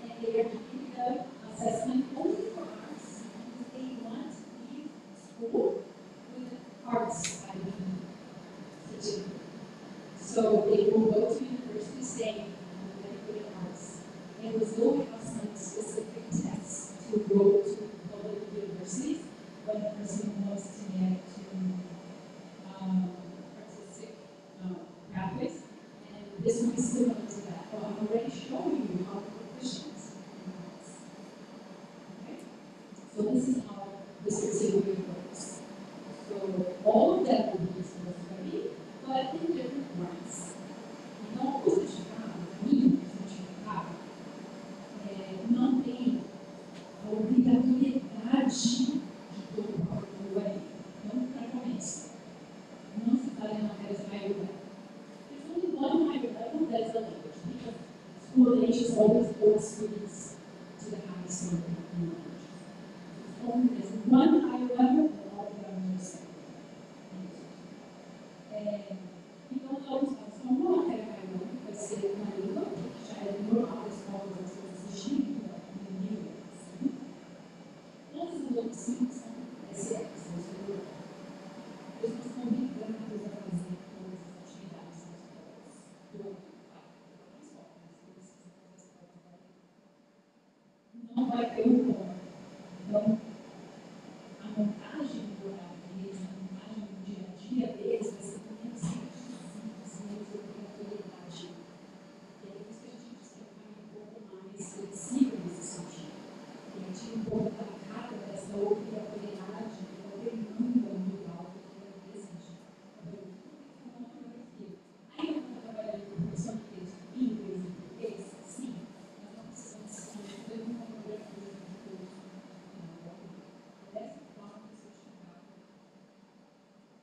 and they are doing the assessment only for arts, because they want to leave school with an arts IB certificate. So they will go to university saying, I'm going to go to arts. And we still have some specific tests to go to public universities when a person wants to get to artistic pathways. And this will be similar to that. Well, I'm already showing you how proficient in arts. Motivation always holds students to the highest level of knowledge. There's one higher level, and all of them are the same. E nós vamos só uma matéria maior, que vai ser uma língua, que já é normal das escolas das coisas de língua, no nível assim. Todas as outras cinco são SX, são superiores. Eles nos convidando a fazer todas as atividades nas escolas. Não vai ter um ponto. Então, a montagem do horário deles, a montagem do dia a dia deles vai ser menos simples, menos obrigatoriedade. E é isso que a gente diz que é um pouco mais flexível nesse sentido. E a gente um pouco da carga dessa obrigatoriedade, da demanda mundial que existe. Ainda está trabalhando com professor de texto em inglês e português? Sim. Nós não precisamos de uma fotografia de curso. Dessa forma, o certificado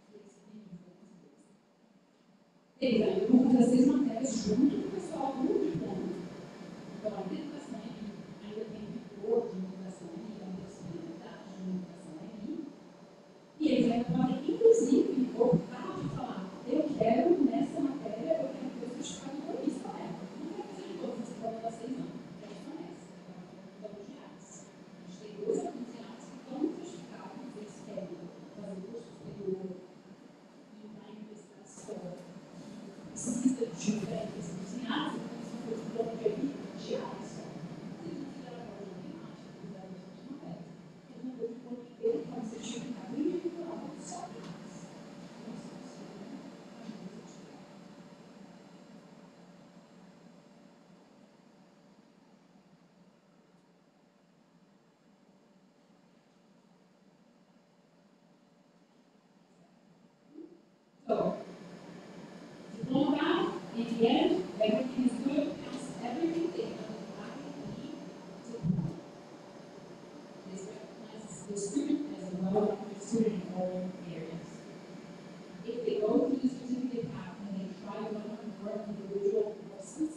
flexibiliza as coisas. Eles ainda vão fazer as 6 matérias junto com o pessoal do diploma. Então, a educação ainda tem vigor de educação e a possibilidade de educação e eles ainda podem, inclusive, optar de falar: eu quero, nessa matéria, eu quero ter o certificado de isso para ela. Não quero fazer de todas as provas das 6 anos, quero só nessa. Então, de artes. A gente tem 2 alunos de artes que estão no certificado, eles querem fazer curso superior e entrar em universidade fora. Precisa de diferentes em artes, então eles vão ter o diploma de artes só. Se eles não fizeram a prova de matemática, fizeram as outras matérias, eles vão ter o diploma inteiro com certificado individual só de artes. So, diploma round, in the end, everything is good, counts everything they have need diploma. This recognizes the student as a well-rounded student in all areas. If they go through the certificate path and they try one or more individual courses,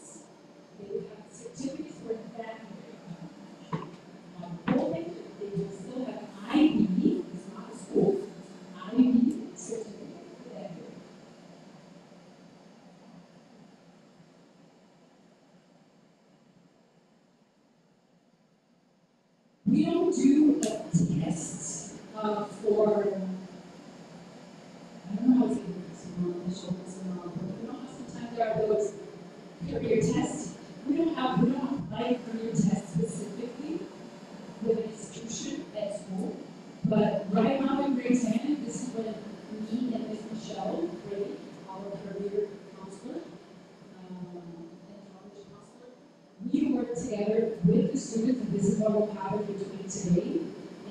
they will have certificates for that area. On the whole thing, they will still have IB, it's not a school, IB certificate for that area. We don't do a test for, I don't know how to say this, sometimes there are those career tests. We don't apply career tests specifically with an institution at school, but right now in grade 10, this is when me and Ms. Michelle, Brady, our career counselor, and college counselor, we work together with the students, and this is what we'll have between today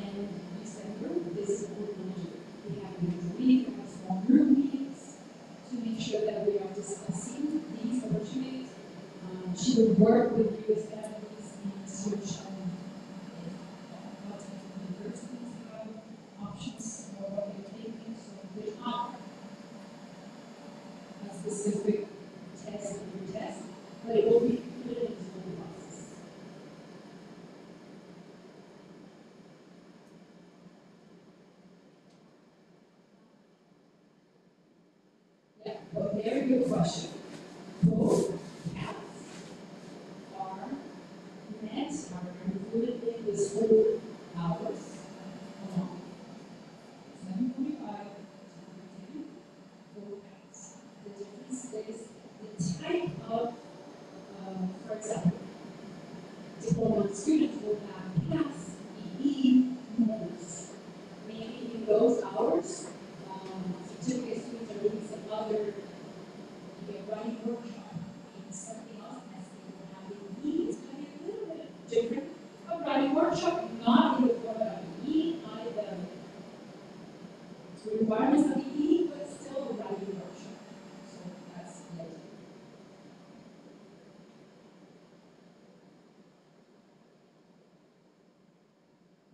and December. This is what we're going to do. We have meetings a week, we have small group meetings to make sure that we are discussing these opportunities. She will work with you as families and search what universities have options or what they're taking. So there's not a specific test of your test, but it will be included in the school process. Yeah, but very good question. Both paths are met, are included in the school hours along 7:45 to 10, both paths. The difference is the type of, for example, diploma students will have PASS, EE, bonus. Maybe in those hours, certificate students are doing some other writing workshop, maybe something else, and they will have EE. It's going to be a little bit different. A writing workshop, not in the format of EE, not in the requirements of EE, but still a writing workshop. So that's the idea.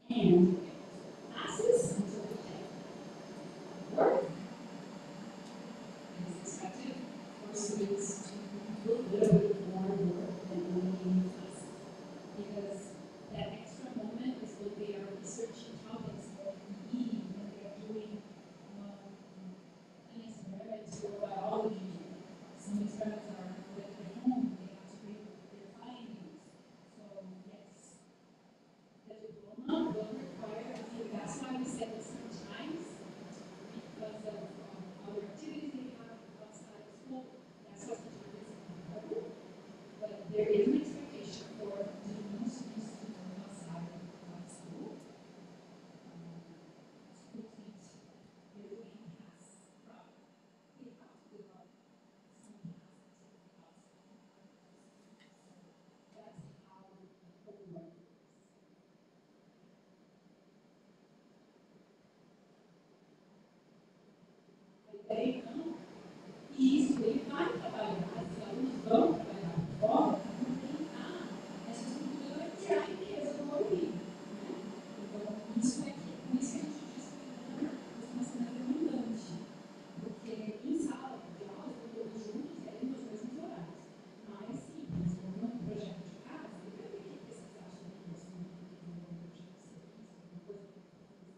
And classes until the day. Work is expected for students to do a little bit more work than there is an expectation for the students to work outside of school. School teams, they're doing tasks from, they have to develop some tasks outside. So that's how the whole work is. Daí, então, isso ele vai trabalhar, os alunos vão trabalhar fora para implementar essa estrutura que a riqueza do Maurício. Então, isso é que, por isso que a gente diz que costuma ser redundante, porque em sala de aula, todos juntos, é nos mesmos horários. Mas, sim, mas no projeto de casa, ele vai ter que pesquisar sobre isso, no projeto de serviço, alguma coisa que ele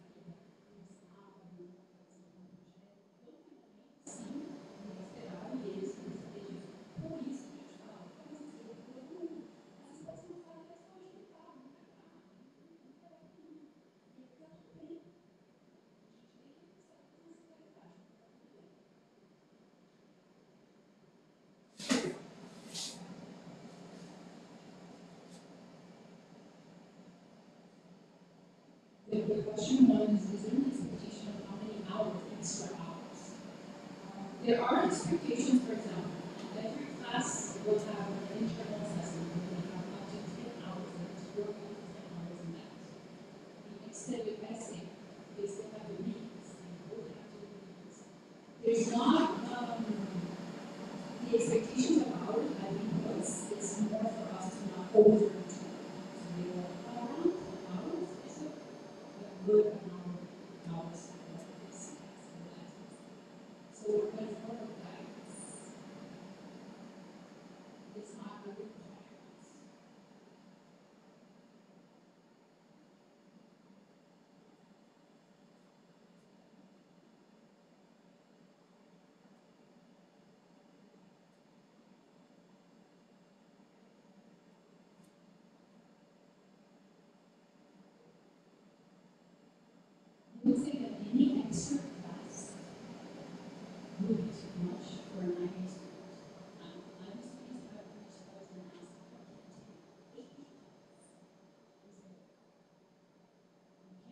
precisaria, no sábado, no projeto. Sim, é esperado e eles precisam disso. Por isso que a gente fala, como se fosse todo mundo. Mas se você não fala, é só ajudar, não quer dar. Não quer dar tudo. E tá tudo bem. A gente tem que pensar na nossa realidade. Tá tudo bem. The question one is there an expectation of how many hours, extra hours? There are expectations, for example, every class will have an internal assessment, will have up to 10 hours of this work, up to 10 hours in that. The extended essay, they still have the readings, they both have to do readings. There's not, the expectations of hours, I think, is more for us to not over. So they will around 10 hours, is a good amount of hours for this class. So we're going to work with guidance. It's not a requirement. I would say that any extra class would be too much for 90 students. 90 students have reached out and asked for 80 classes.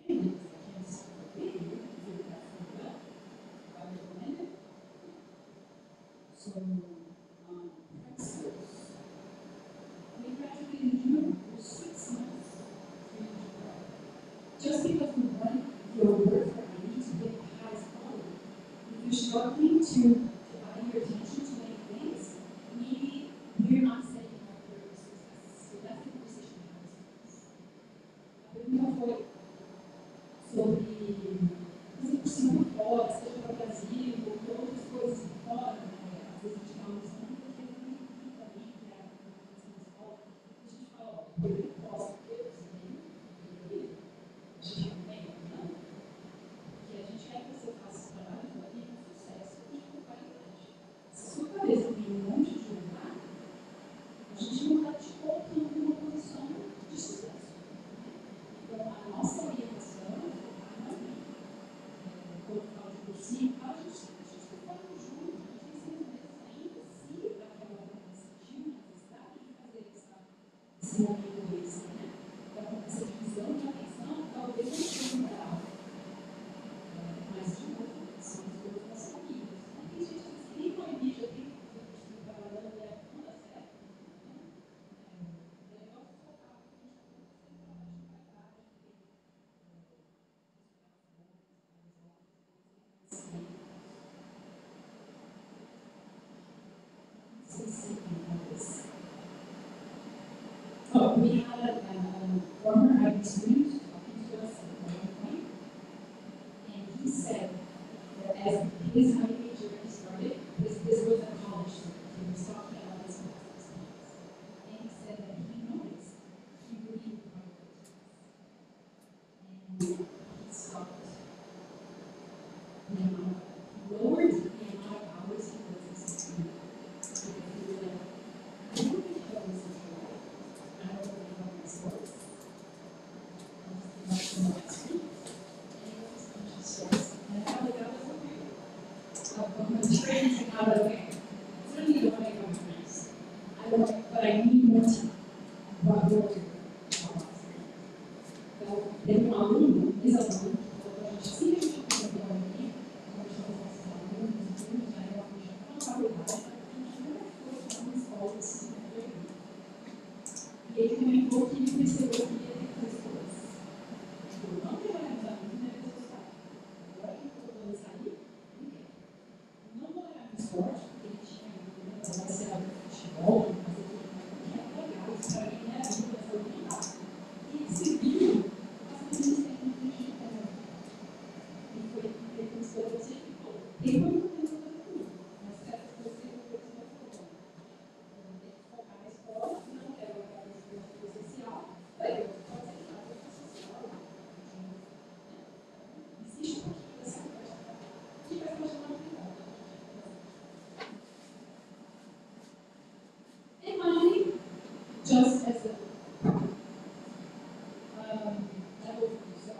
Okay, because I can't stop the video, do that for well. I recommend it. So, principals, we graduated in June, it was 6 months for you to grow. Just because we want your work for ID to get the highest quality, if you're struggling to divide your attention to many things, maybe we're not setting up for your success. So that's the conversation we have with students. A pergunta foi sobre fazer por cima por fora, seja para o Brasil ou para outras coisas por fora, né? Às vezes a gente fala isso, não, porque não me implica ali, que é a comunicação da escola. A gente fala, ó, eu posso, porque eu sei, a gente não tem, não. Porque a gente quer que você faça esse trabalho com sucesso e com qualidade. Se a sua cabeça tem um monte de lugar, a gente não está te colocando numa posição de sucesso. Então, a nossa orientação é focar na vida. Quando eu falo de cursinho, a gente está falando junto, a gente tem 6 meses ainda, se aquela hora sentir uma necessidade de fazer esse momento extra, né? Então, essa divisão de atenção talvez não seja moral. Mas, de novo, são as coisas das famílias. Tem gente que diz que nem proibir, já tem que fazer curso de trabalhando e não dá certo. É legal focar porque a gente está fazendo trabalho de qualidade, oh, we had a former IB student talking to us at one point, and he said that as his IB journey started, this was a college student, he was talking about his classes, and he said that he noticed he really prioritized, and he stopped the amount, he lowered the amount of hours he was executing, because he was like, I don't think I was in life. I don't really love my sports. vai muito valor. Então, tem um aluno, ex-aluno, que falou para a gente, se a gente não tem aqui, como a gente não faz alunos, já é uma faculdade, a gente não foi uma escola assim, e ele comentou que ele percebeu que ele ia ter que fazer coisas. Ele não trabalhar nos alunos, não é pessoal. Agora que eu estou falando sair, não vou olhar no esporte, porque ele tinha vai ser algo de futebol, fazer tudo que é legal, isso para mim é a vida, foi legal. E ele se viu fazendo isso aí no digital. E foi ele pensou, você ficou. Ele não pensou tudo, mas certas coisas ele não pensou tudo. Então, tem que focar na escola, não quero olhar para esse curso social, vai, eu vou fazer nada social. Existe um pouquinho dessa coisa. Que vai fazer uma atividade. And finally, just as a so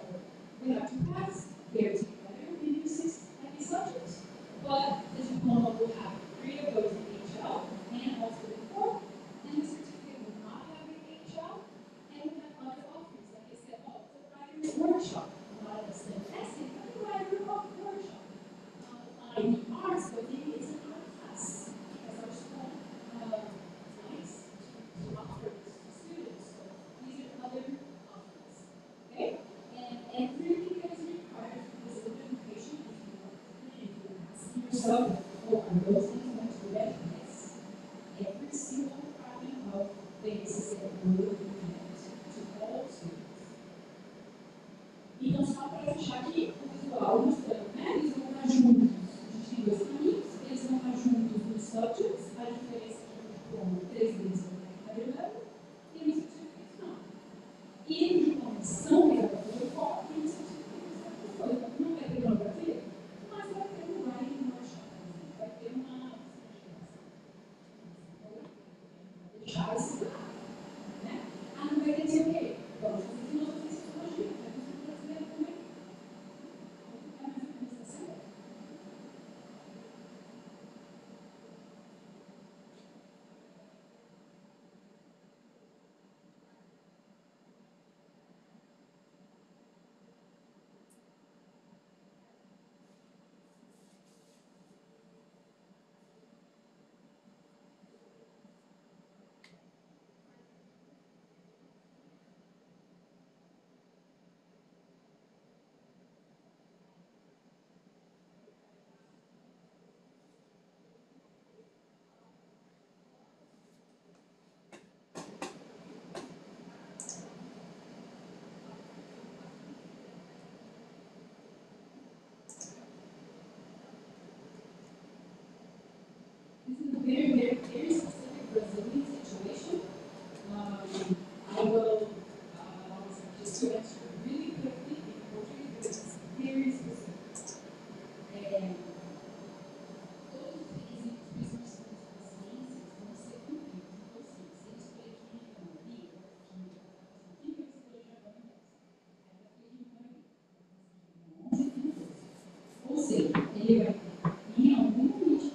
we have to pass here together in your 6 heavy subjects. But the diploma will have 3 of those in HL and also the 4, and the certificate will not have an HL, and we have other offerings, like I said, the writer's workshop, not a STEM essay, but the writer's workshop. Fine arts, but maybe it's an art class, as our school likes to offer to students. So these are other offerings. Okay? And everything that is required for this education, if you're asking yourself, are those things going to be ready? Yes. Every single requirement of things is that will be met to all students. Então, só para fechar aqui, o visual mostrando, né? Eles vão estar juntos. A gente tem 2 caminhos, eles vão estar juntos nos subjects, a diferença é que no diploma 3 deles vão estar em cada level, e nos certificados não. E no diploma são redator foco, e nos certificados é outra coisa. Não vai ter monografia, mas vai ter um writing workshop, vai ter uma deixar esse lado, né? Não vai ter que ser o quê? Vamos fazer filosofia e sociologia, vai ter que ser brasileiro também. É mais ou menos essa ideia. This is a very, very, very specific Brazilian situation. I will just to answer really quickly in Portuguese because it's very specific. And todos os requisitos principais das ciências vão ser cumpridos. Então, sim, se ele escolher química na bio, química vai escolher psicologia vai ou seja, ele vai ter em algum momento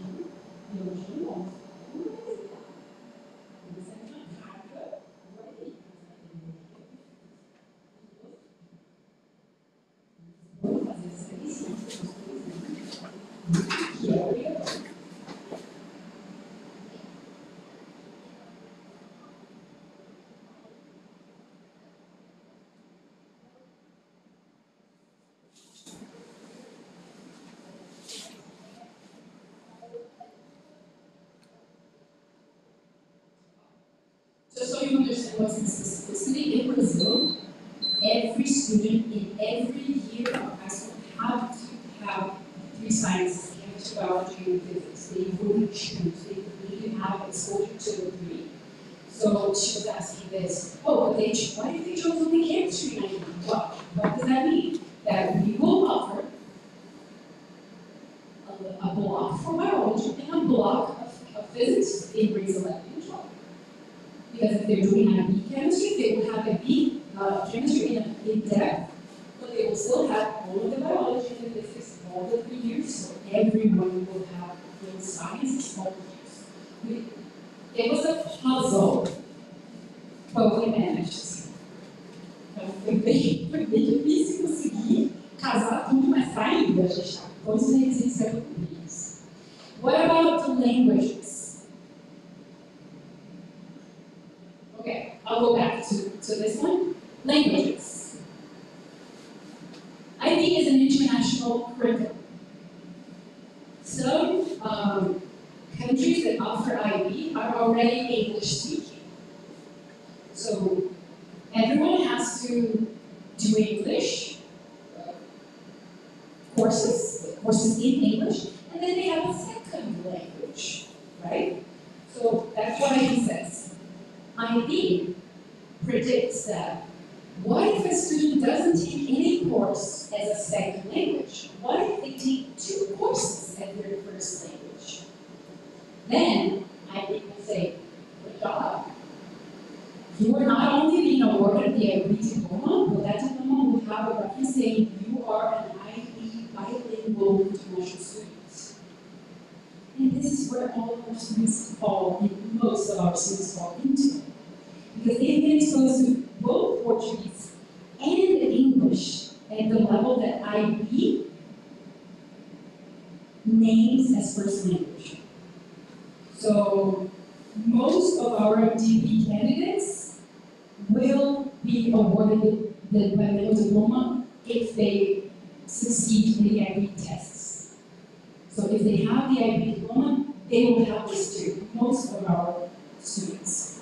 biologia do homem. Como vai visitar? Ele sai de uma carga, vai ter vamos fazer essa lição que é obrigatório. Just so you understand what's the specificity in Brazil, every student in every year of high school have to have 3 sciences, chemistry, biology, and physics. They really choose, they really have exposure to the 3. So she was asking this, but why did they choose only chemistry? What does that mean? That we will offer a block for biology and a block of physics in grades 11 and 12. Because if they're doing IB chemistry, they will have IB chemistry in depth, but they will still have all of the biology and physics all the 3 years, so everyone will have those sciences all the years. It was a puzzle. But we managed. Então foi bem difícil conseguir casar tudo, mas tá indo, a gente está todos os requisitos sendo cumpridos. What about the languages? Okay, I'll go back to this one. Languages. IB is an international curriculum. Some countries that offer IB are already English speaking. So everyone has to do English courses in English, and then they have a second language, right? So that's what IB says. IB predicts that what if a student doesn't take any course as a second language? What if they take 2 courses as their first language? Then IB will say, good job. You are not only being awarded the IB diploma, but that diploma will have a reference saying you are an IB bilingual international student. And this is where all of our students fall, and most of our students fall into. Because they've been exposed to both Portuguese and English at the level that IB names as first language. So most of our DP candidates will be awarded the bilingual diploma if they succeed in the IB tests. So if they have the IB diploma, they will have this too, most of our students.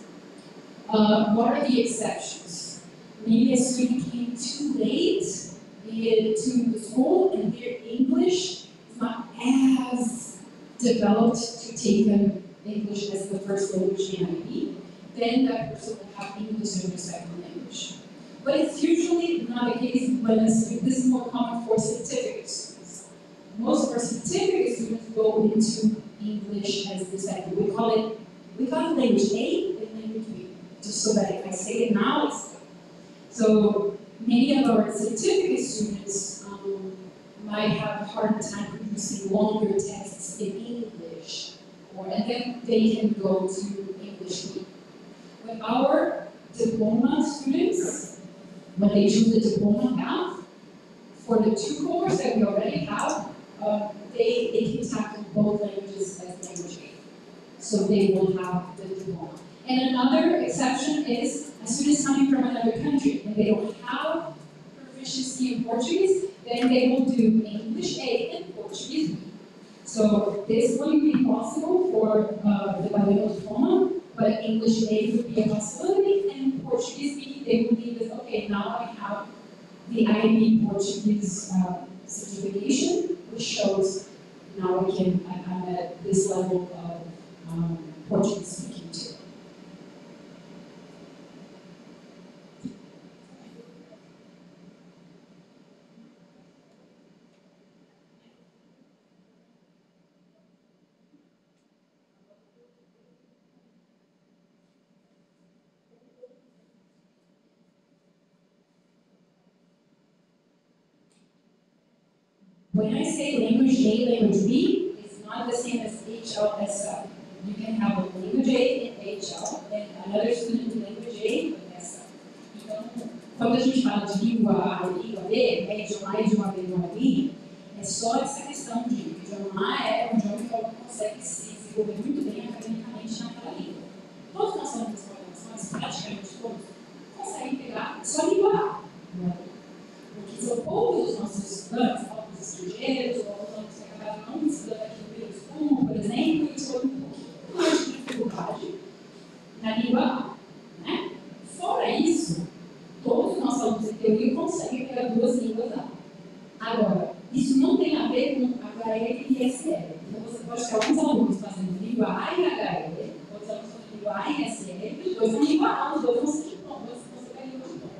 What are the exceptions? Maybe a student came too late to the school and their English is not as developed to take English as the first language in IB, then that person will have English as their second language. But it's usually not the case when this is more common for certificate students. Most of our certificate students go into English as the second. We call it language A and language B. Just so that if I say it now, it's good. So many of our certificate students might have a hard time producing longer tests in English, and then they can go to English B. When our diploma students, when they choose the diploma path, for the 2 cohorts that we already have, they can tackle both languages as language A. So they will have the diploma. And another exception is a student is coming from another country and they don't have proficiency in Portuguese, then they will do English A and Portuguese B. So this wouldn't be possible for the bilingual diploma, but English A would be a possibility, and Portuguese B, they would need this, okay, now I have the IB Portuguese certification, which shows now I'm at this level of Portuguese speaking too. When I say language A, language B, it's not the same as HL, You can have a language A in HL and another student in language A with SL. Então, quando a gente fala de língua A e língua B, idioma A, idioma B, idioma B, é só essa questão de idioma A é um idioma que o aluno consegue se desenvolver muito bem academicamente naquela língua. Todos nós somos escolares, praticamente todos, conseguem pegar só língua A. Porque são poucos os nossos estudantes, estrangeiros, ou alunos que acabaram não estudando aqui no Rio Sul, por exemplo, e foram um pouquinho mais de dificuldade na língua A. Né? Fora isso, todos os nossos alunos em teoria conseguem pegar 2 línguas A. Agora, isso não tem a ver com HL e SL. Então você pode ter alguns alunos fazendo língua A e HL, outros alunos fazendo língua A e SL, e os 2 são língua A, os 2 vão ser diplomas, você vai língua diploma.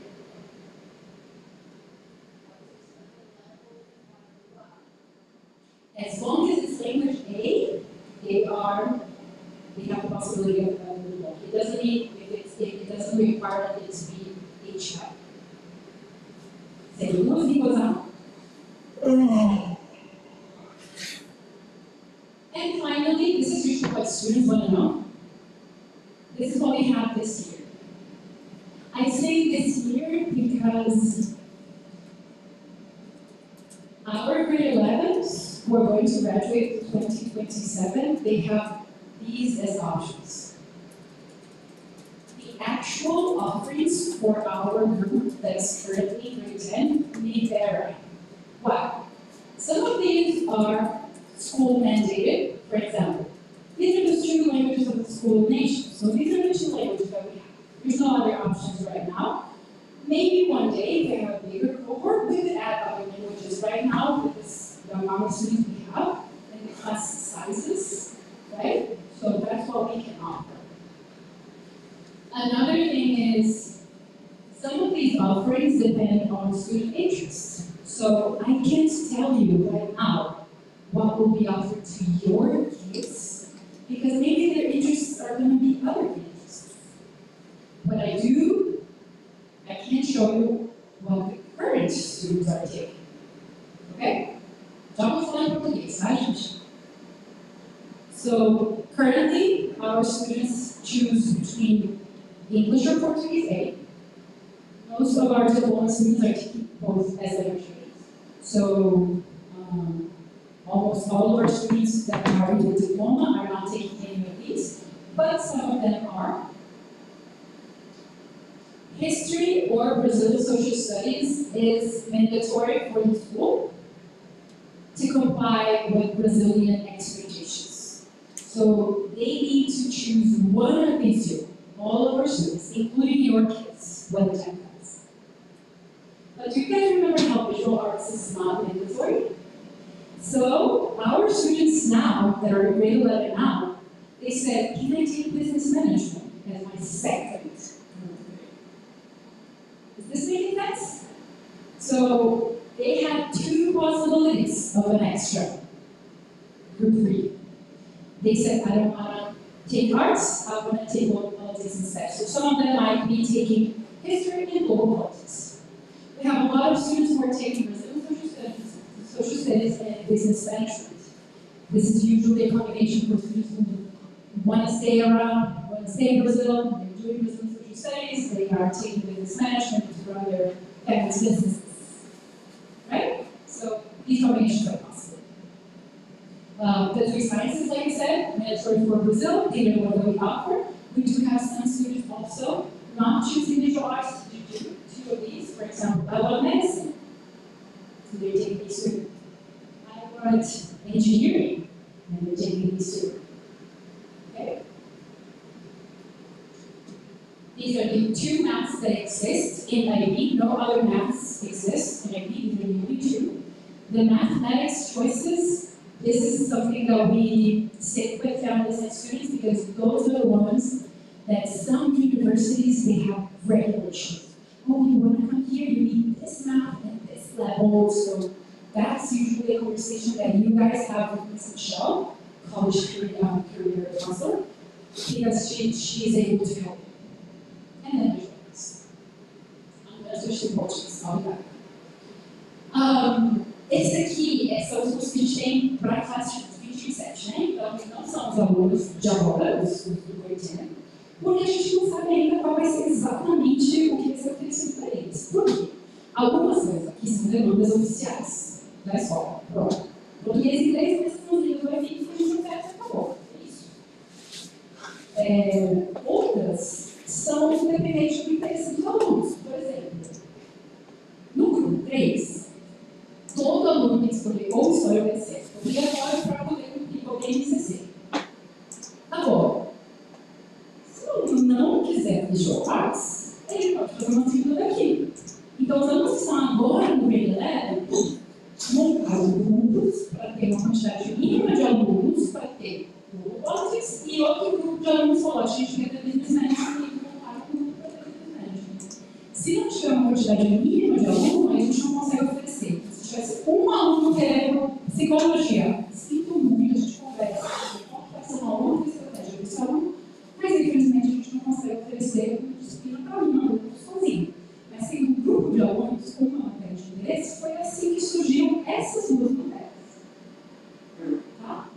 As long as it's language A, they have the possibility of having law. It doesn't mean it doesn't require that it to be HL. Seria 2 línguas A. And finally, this is usually what students want to know. This is what we have this year. I say this year because our grade 11s who are going to graduate in 2027, they have these as options. The actual offerings for our group that's currently grade 10 may vary. Why? Some of these are school mandated, for example. These are the two languages of the school of nations. So these are the two languages that we have. There's no other options right now. Maybe one day, if we have a bigger cohort, we could add other languages. Right now, with this the amount of students we have and the class sizes, right? So that's what we can offer. Another thing is, some of these offerings depend on student interest. So I can't tell you right now what will be offered to your kids, because maybe their interests are going to be other interests. But I can show you what the current students are taking. Ok? Já vou falar em português, tá, gente? So, currently, our students choose between English or Portuguese A. Most of our diploma students are taking both as languages. So, almost all of our students that are in the diploma are not taking any of these, but some of them are. History or Brazilian social studies is mandatory for the school to comply with Brazilian expectations. So they need to choose one of these two, all of our students, including your kids, when the time comes. But do you guys remember how visual arts is not mandatory? So our students now, that are in grade 11 now, they said, can I take business management as my second? Is this making sense? So they had two possibilities of an extra. Group 3. They said, I don't want to take arts, I want to take global politics instead. So some of them might be taking history and global politics. We have a lot of students who are taking Brazilian social studies and business management. This is usually a combination for students who want to stay around, want to stay in Brazil, they're doing Brazilian social studies, they are taking business management to run their family's businesses. Right? So these combinations are possible. The 3 sciences, like I said, mandatory for Brazil, given what we offer. We do have some students also not choosing visual arts to do 2 of these. For example, I love medicine. So they're taking these 2. I want engineering, and they're taking these 2. Okay? These are the 2 maths that exist in IB. No other maths exist in IB, these are the only 2. The mathematics choices, this is something that we stick with families and students because those are the ones that some universities, they have regulations. Oh, you want to come here, you need this math at this level. So that's usually a conversation that you guys have with Ms. Michelle, college career counselor, because she is able to help you. And then there's others. I'm going to switch to Portuguese, I'll be back. Esse aqui são os cursos que a gente tem para a classe de 27, né? Então, não são os alunos de agora, os do 80, porque a gente não sabe ainda qual vai ser exatamente o que vai ser oferecido para eles. Por quê? Algumas coisas aqui são demandas oficiais da escola. Pronto. Português e inglês, esses são os livros vai vir que a gente oferece e acabou. É isso. Outras são dependentes do interesse dos alunos. Por exemplo, no grupo 3, todo aluno tem que escolher ou história ou BC. Obrigatório para poder cumprir qualquer MCC. Agora, se o aluno não quiser visual arts, ele pode fazer uma segunda daqui. Então, os alunos que estão agora no grade 11 montaram grupos para ter uma quantidade mínima de alunos para ter robotics e outro grupo de alunos falou, a gente quer ter business management e montar um grupo para ter business management. Se não tiver uma quantidade mínima de alunos, a gente não consegue oferecer. Se tivesse um aluno querendo psicologia, sinto muito, a gente conversa, qual vai ser uma outra estratégia para esse aluno, mas infelizmente a gente não consegue oferecer uma disciplina para um aluno sozinho. Mas tem um grupo de alunos com uma matéria de interesse, foi assim que surgiram essas 2 matérias. Tá?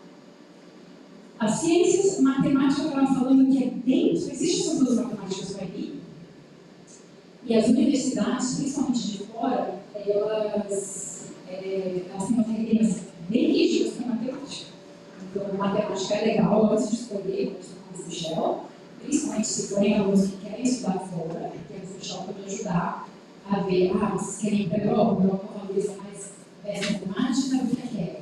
As ciências, matemática, eu estava falando que é dentro, existem essas 2 matemáticas no IB, E as universidades, principalmente de fora, elas têm umas regras bem rígidas para matemática. Então, matemática é legal antes de escolher, como diz Michel, principalmente se forem alunos que querem estudar fora, porque a Michel pode ajudar a ver, vocês querem para a Europa valoriza mais essa matemática do que a quer.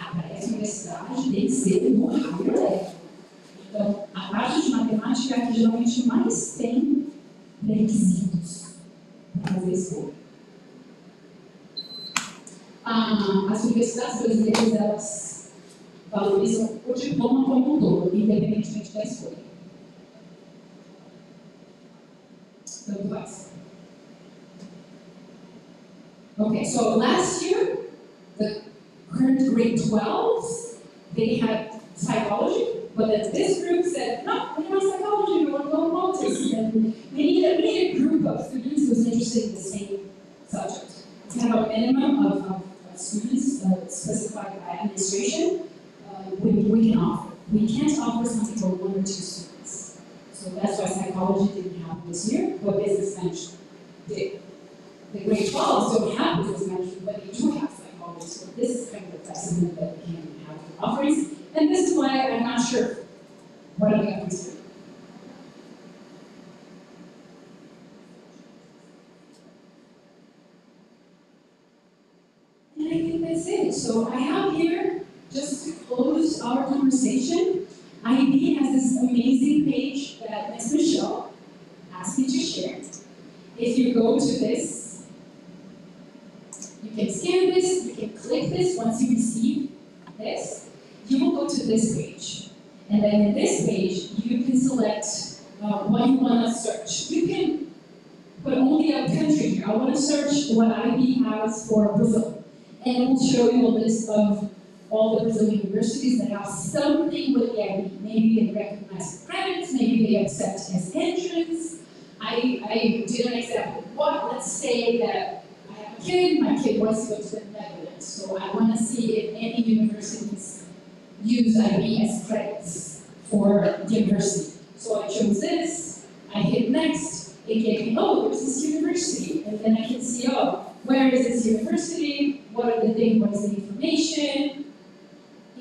Para essa universidade tem que ser no higher level. Então, a parte de matemática é a que geralmente mais tem requisitos para fazer escolha. As universidades brasileiras, elas valorizam o diploma como um todo, independentemente da escolha. Tanto faz. Okay, so last year, the current grade 12s, they had psychology, but then this group said, no, we don't want psychology, we want to go politics. And we need a group of students who's interested in the same subject. We have a minimum of students specified by administration we can offer. We can't offer something for 1 or 2 students. So that's why psychology didn't happen this year, but business management did. The grade 12s don't have business management, but they do have psychology. So this is kind of the precedent that we can have for offerings. And this is why I'm not sure what are the others doing. And I think that's it. So I have here, just to close our conversation, IB has this amazing page that Ms. Michelle asked me to share. If you go to this, you can scan this, you can click this once you receive this. You will go to this page. And then in this page, you can select what you want to search. You can put only a country here. I want to search what IB has for Brazil. And it will show you a list of all the Brazilian universities that have something with the IB. Maybe they recognize credits, maybe they accept as entrance. I did an example. Let's say that I have a kid, my kid wants to go to the Netherlands. So I want to see if any universities use IB as credits for the university. So I chose this, I hit next, it gave me, there's this university. And then I can see, where is this university? What are the things, what is the information?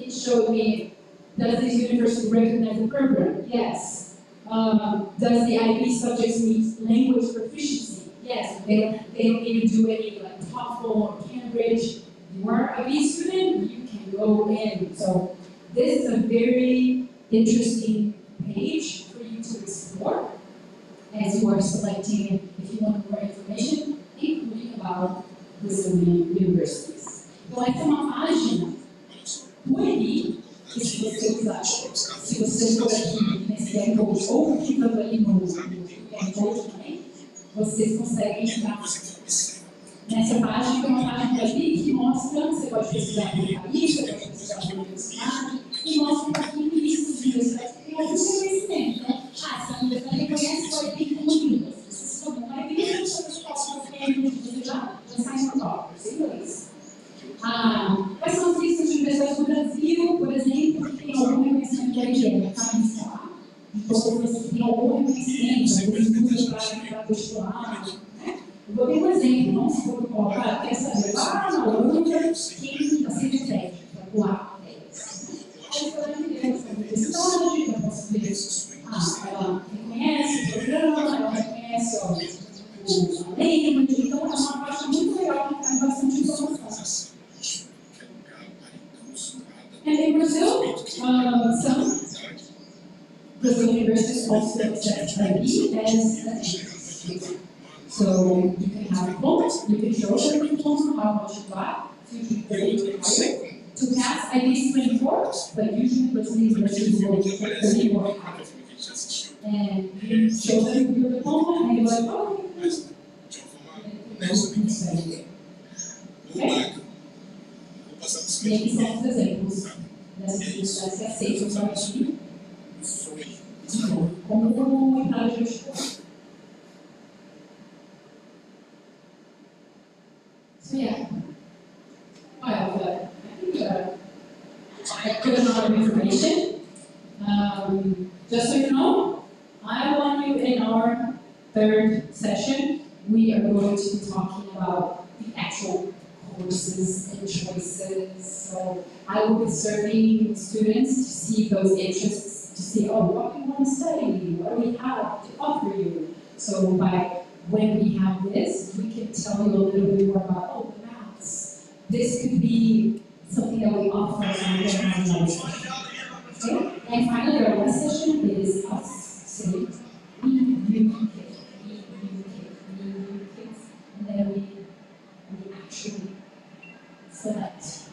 It showed me, does this university recognize the program? Yes. Does the IB subjects meet language proficiency? Yes. They don't need to do any like TOEFL or Cambridge. You are a B student, you can go in. So this is a very interesting page for you to explore as you are selecting if you want more information, including about Brazilian universities. Então essa é uma página por ali, que se você usar, se você for aqui nesse QR ou clicando ali no QR também, vocês conseguem entrar nessa página, que é uma página ali que mostra, você pode pesquisar por país, você pode pesquisar por universidade, e mostra um pouquinho isso de universidades que tem algum conhecimento, né? Essa universidade reconhece o IB como língua. Se você for IB, você já sai no top, em inglês. Quais são as listas de universidades do Brasil, por exemplo, que tem algum reconhecimento da IBM? Tá? Então, você tem algum reconhecimento, para vestibular, né? Eu vou ter um exemplo, não se for colocar, quer saber, na outra, quem está sendo crédito, para voar. Aí você vai ver essa universidade, eu posso ver, ela reconhece o programa, ela reconhece a lei, então é uma parte muito legal que traz bastante informação. And in Brazil, some Brazilian universities also accept IB as an entrance. So you can have a vote, you can show your diploma, how much you got, to pass IB 24, but usually Brazilian universities will take 30 or higher. And you show them your diploma, and you're like, okay. E aqui são os exemplos dessas universidades que aceitam o IB, de novo, como entrada de vestibular. So yeah, well, I think I put a lot of information. Just so you know, I want you in our third session. we are going to be talking about the actual courses and choices. So I will be serving students to see those interests, to see, oh, what do you want to study? What do we have to offer you? So when we have this, we can tell you a little bit more about, oh, the maths. This could be something that we offer as another session. Okay? And finally, our last session is us saying, you kids, and then we actually select.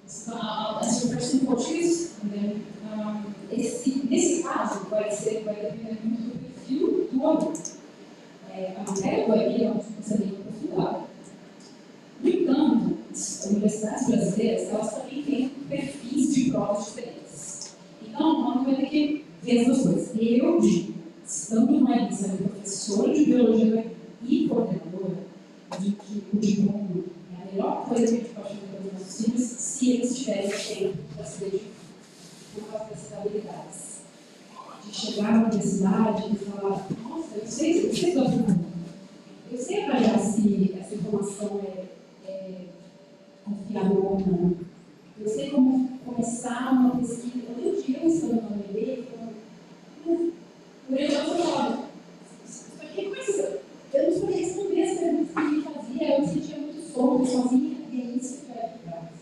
So I'll answer first in Portuguese, and then nesse caso vai depender muito do perfil do aluno. A matéria é uma responsabilidade aprofundada. No entanto, as universidades brasileiras elas também têm perfis de provas diferentes. Então, nós vamos ter que ver as duas coisas. Eu digo, estando numa edição de professora de biologia e coordenadora, de que o diploma é a melhor coisa que a gente pode fazer para os nossos filhos se eles tiverem tempo para se dedicar por causa dessas habilidades. De chegar na universidade e falar, nossa, eu sei da pergunta. Eu sei avaliar se essa informação é confiável ou não. Eu sei como começar uma pesquisa. Eu lembro de eu estando na UNB, o orientador falava, isso aqui é coisa. Eu não sabia responder as perguntas que ele fazia, eu me sentia muito solto, sozinha, e é isso que vai para trás.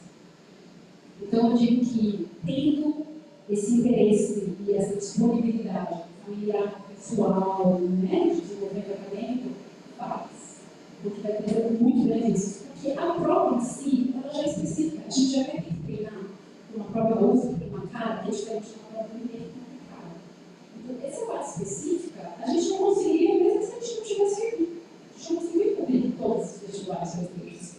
Então, eu digo que, tendo esse interesse e essa disponibilidade familiar, pessoal, né, de desenvolvimento acadêmico, faz. Porque vai ter muito benefícios. Porque a prova em si, ela já é específica. A gente já vai ter que treinar uma prova da USP, que tem uma cara, que é diferente de uma prova do INEP, complicada. Então, essa parte específica, a gente não conseguiria, mesmo se a gente não tivesse aqui. A gente não conseguiria cobrir todos os vestibulares brasileiros.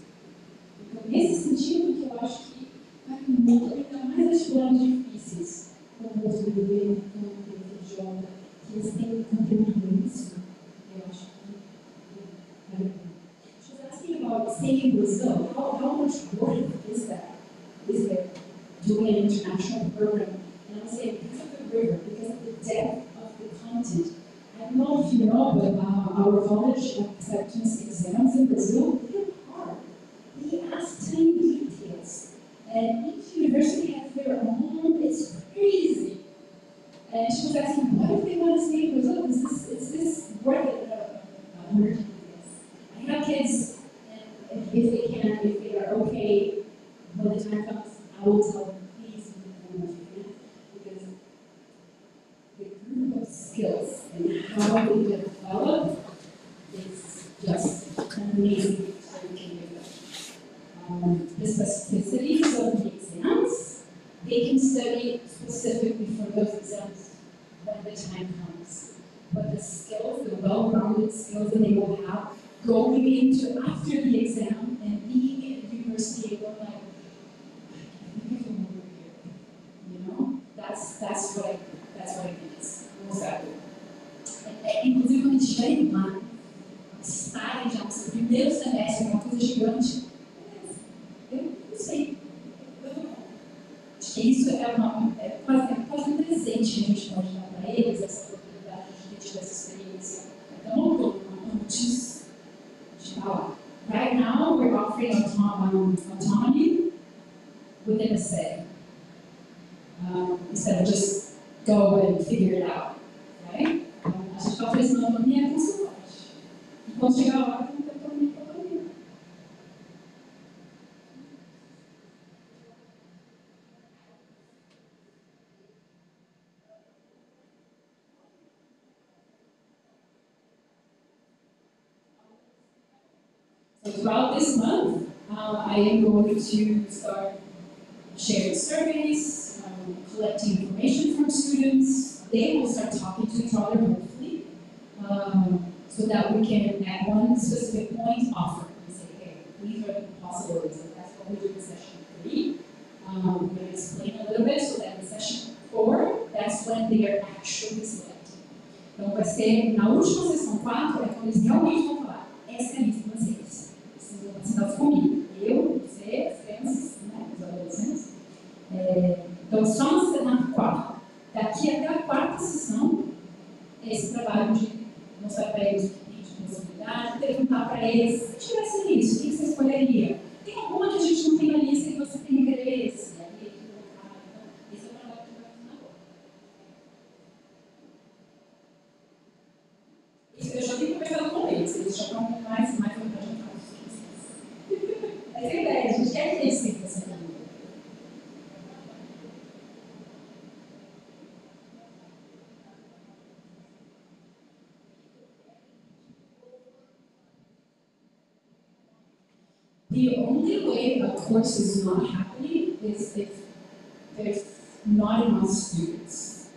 Então, nesse sentido, que eu acho que vai muito, ainda mais vestibulares difíceis, como o do governo, como o idioma, que eles têm conteúdo nisso, eu acho que vale a pena. She was asking about staying in Brazil. How much work is that? Is there doing an international program? And I was saying, because of the river, because of the depth of the content. I don't know if you know, but our college acceptance exams in Brazil, they're hard. They ask tiny details. And each university has their own, it's crazy. And she was asking, what if they want to stay in Brazil? Is this worth it? I have kids, and if they are okay, when the time comes, I will tell them, please move on because the group of skills and how they develop is just amazing. The specificities of the exams, they can study specifically for those exams when the time comes. But the skills, the well-rounded skills that they will have going into after the exam and being at university and going like, I think I can move here. You know? That's what I think is most valuable. Inclusive quando estiverem lá, estarem já no seu primeiro semestre, uma coisa gigante, eu não sei. Acho que isso é quase um presente que a gente pode dar para eles, essa oportunidade de ter tido essa experiência. Então, antes de falar. Right now, we're offering autonomy within a setting. Instead of just go and figure it out. Right? A gente está oferecendo autonomia com suporte. E quando chegar a hora, não tem autonomia com autonomia. So throughout this month, I am going to start sharing surveys, collecting information from students. They will start talking to each other, hopefully, so that we can, at one specific point, offer and say, hey, these are the possibilities. And that's what we do in session 3. I'm going to explain a little bit so that in session 4, that's when they are actually selected. Então vai ser, na última sessão 4, é quando eles realmente vão falar, essa é a lista de vocês. Vocês vão sentados comigo. Eu, você, as crianças, né, os adolescentes. Então só na 4. Daqui até a 4ª sessão, esse trabalho de mostrar para eles o que tem de possibilidade, perguntar para eles, se tivesse isso, o que você escolheria? Tem alguma que a gente não tem na lista que você tem interesse? E aí, então, esse é o trabalho que vai fazer agora. Eu já tenho conversado com eles já estão mais adiantados. Essa é a ideia, a gente quer que eles tenham essa dúvida. The only way a course is not happening is if there's not enough students.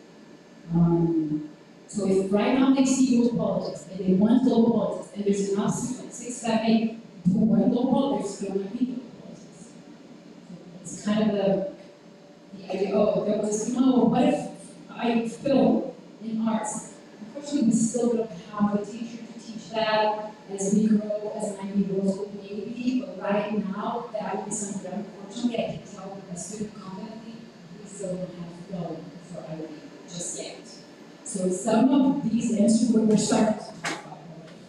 So if right now they see global politics and they want global politics and there's enough students, 6, 7, 8 who want global politics, there might be global politics. So it's kind of the idea, oh, there was, what if I film in arts? Unfortunately, we still don't have a teacher to teach that. As we grow, as IB grows, maybe, but right now, that would be something that unfortunately I can tell a student confidently, we still don't have flow for IB just yet. So some of these answers we're starting to talk about already.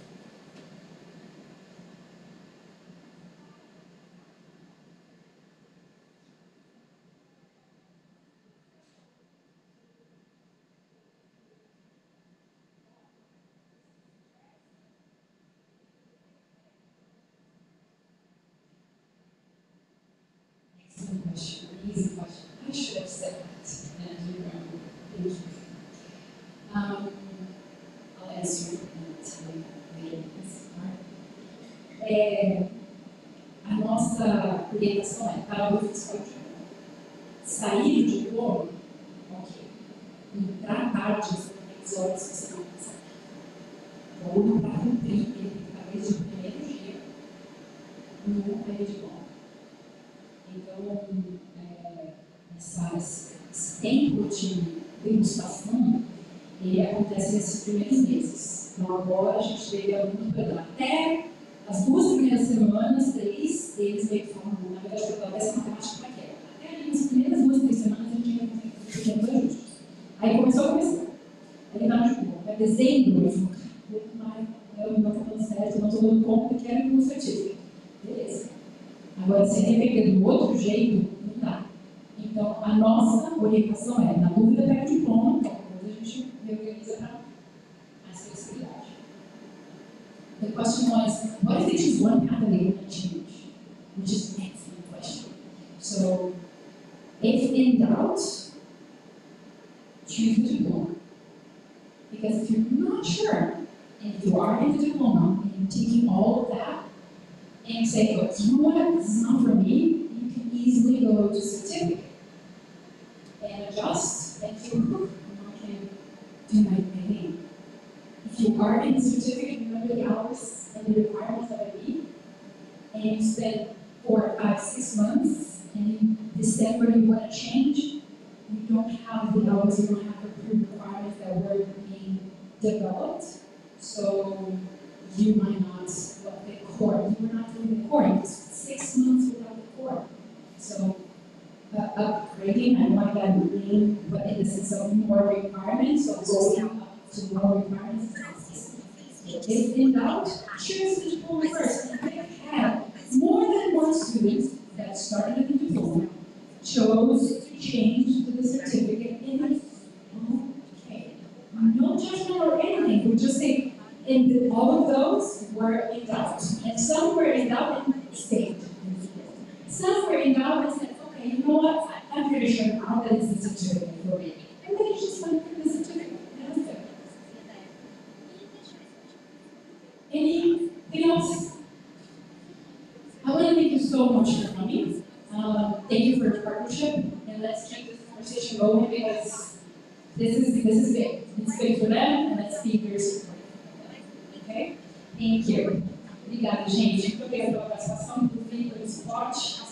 Excellent question, easy question. I should have said that. And thank you. I'll answer and tell you later. A nossa orientação é para o fiscal de sair do diploma, ok. Tratar disso nas horas que você não consegue. Ou para cumprir ele, talvez, do primeiro dia no diploma. Então, esse tempo de degustação, ele acontece nesses primeiros meses. Então, agora a gente teve aluno perdão. Até as 2 primeiras semanas, 3, eles meio que falam, na verdade, eu falei, essa matemática para quê? Até ali nas primeiras 2, 3 semanas, a gente ainda conseguiu fazer ajustes. Aí começou a começar. Aí lá no tipo, é dezembro, eu falei, eu não estou falando certo, eu não estou dando conta, quero um certificado. Beleza. Agora, se arrepender do outro jeito, não dá. Então, a nossa orientação é, na dúvida, pega o diploma, então, depois a gente reorganiza para mais flexibilidade. The question was, what if they choose one path and they want to change? Which is an excellent question. So, if in doubt, choose the diploma. Because if you're not sure, and if you are in the diploma, and you're taking all of that, and say, oh, you know what, this is not for me, you can easily go to certificate and adjust and feel, I can do my thing. If you are in the certificate, you remember the hours and the requirements of IB, and you spend 4, 5, 6 months, and in December you want to change, you don't have the hours, you don't have the pre-requirements that were being developed, so you might not let the core, you were not doing the core, it was 6 months without the core. So upgrading, I like that name, but in the sense of more requirements, so going up to more requirements. If in doubt, choose the diploma first. And I have more than one student that started at the diploma, chose to change to the certificate, and it's okay. No judgment or anything, we just say, and all of those were in doubt. And some were in doubt and stayed. Some were in doubt and said, okay, you know what? I'm pretty sure now that it's the certificate for me. And then you just went for the certificate. That was it. Anything else? I want to thank you so much for coming. Thank you for your partnership. And let's keep this conversation going because this is big. It's big for them, and let's be very supportive. Okay? Thank you. Obrigada, gente. Muito obrigada pela participação, muito obrigada pelo suporte.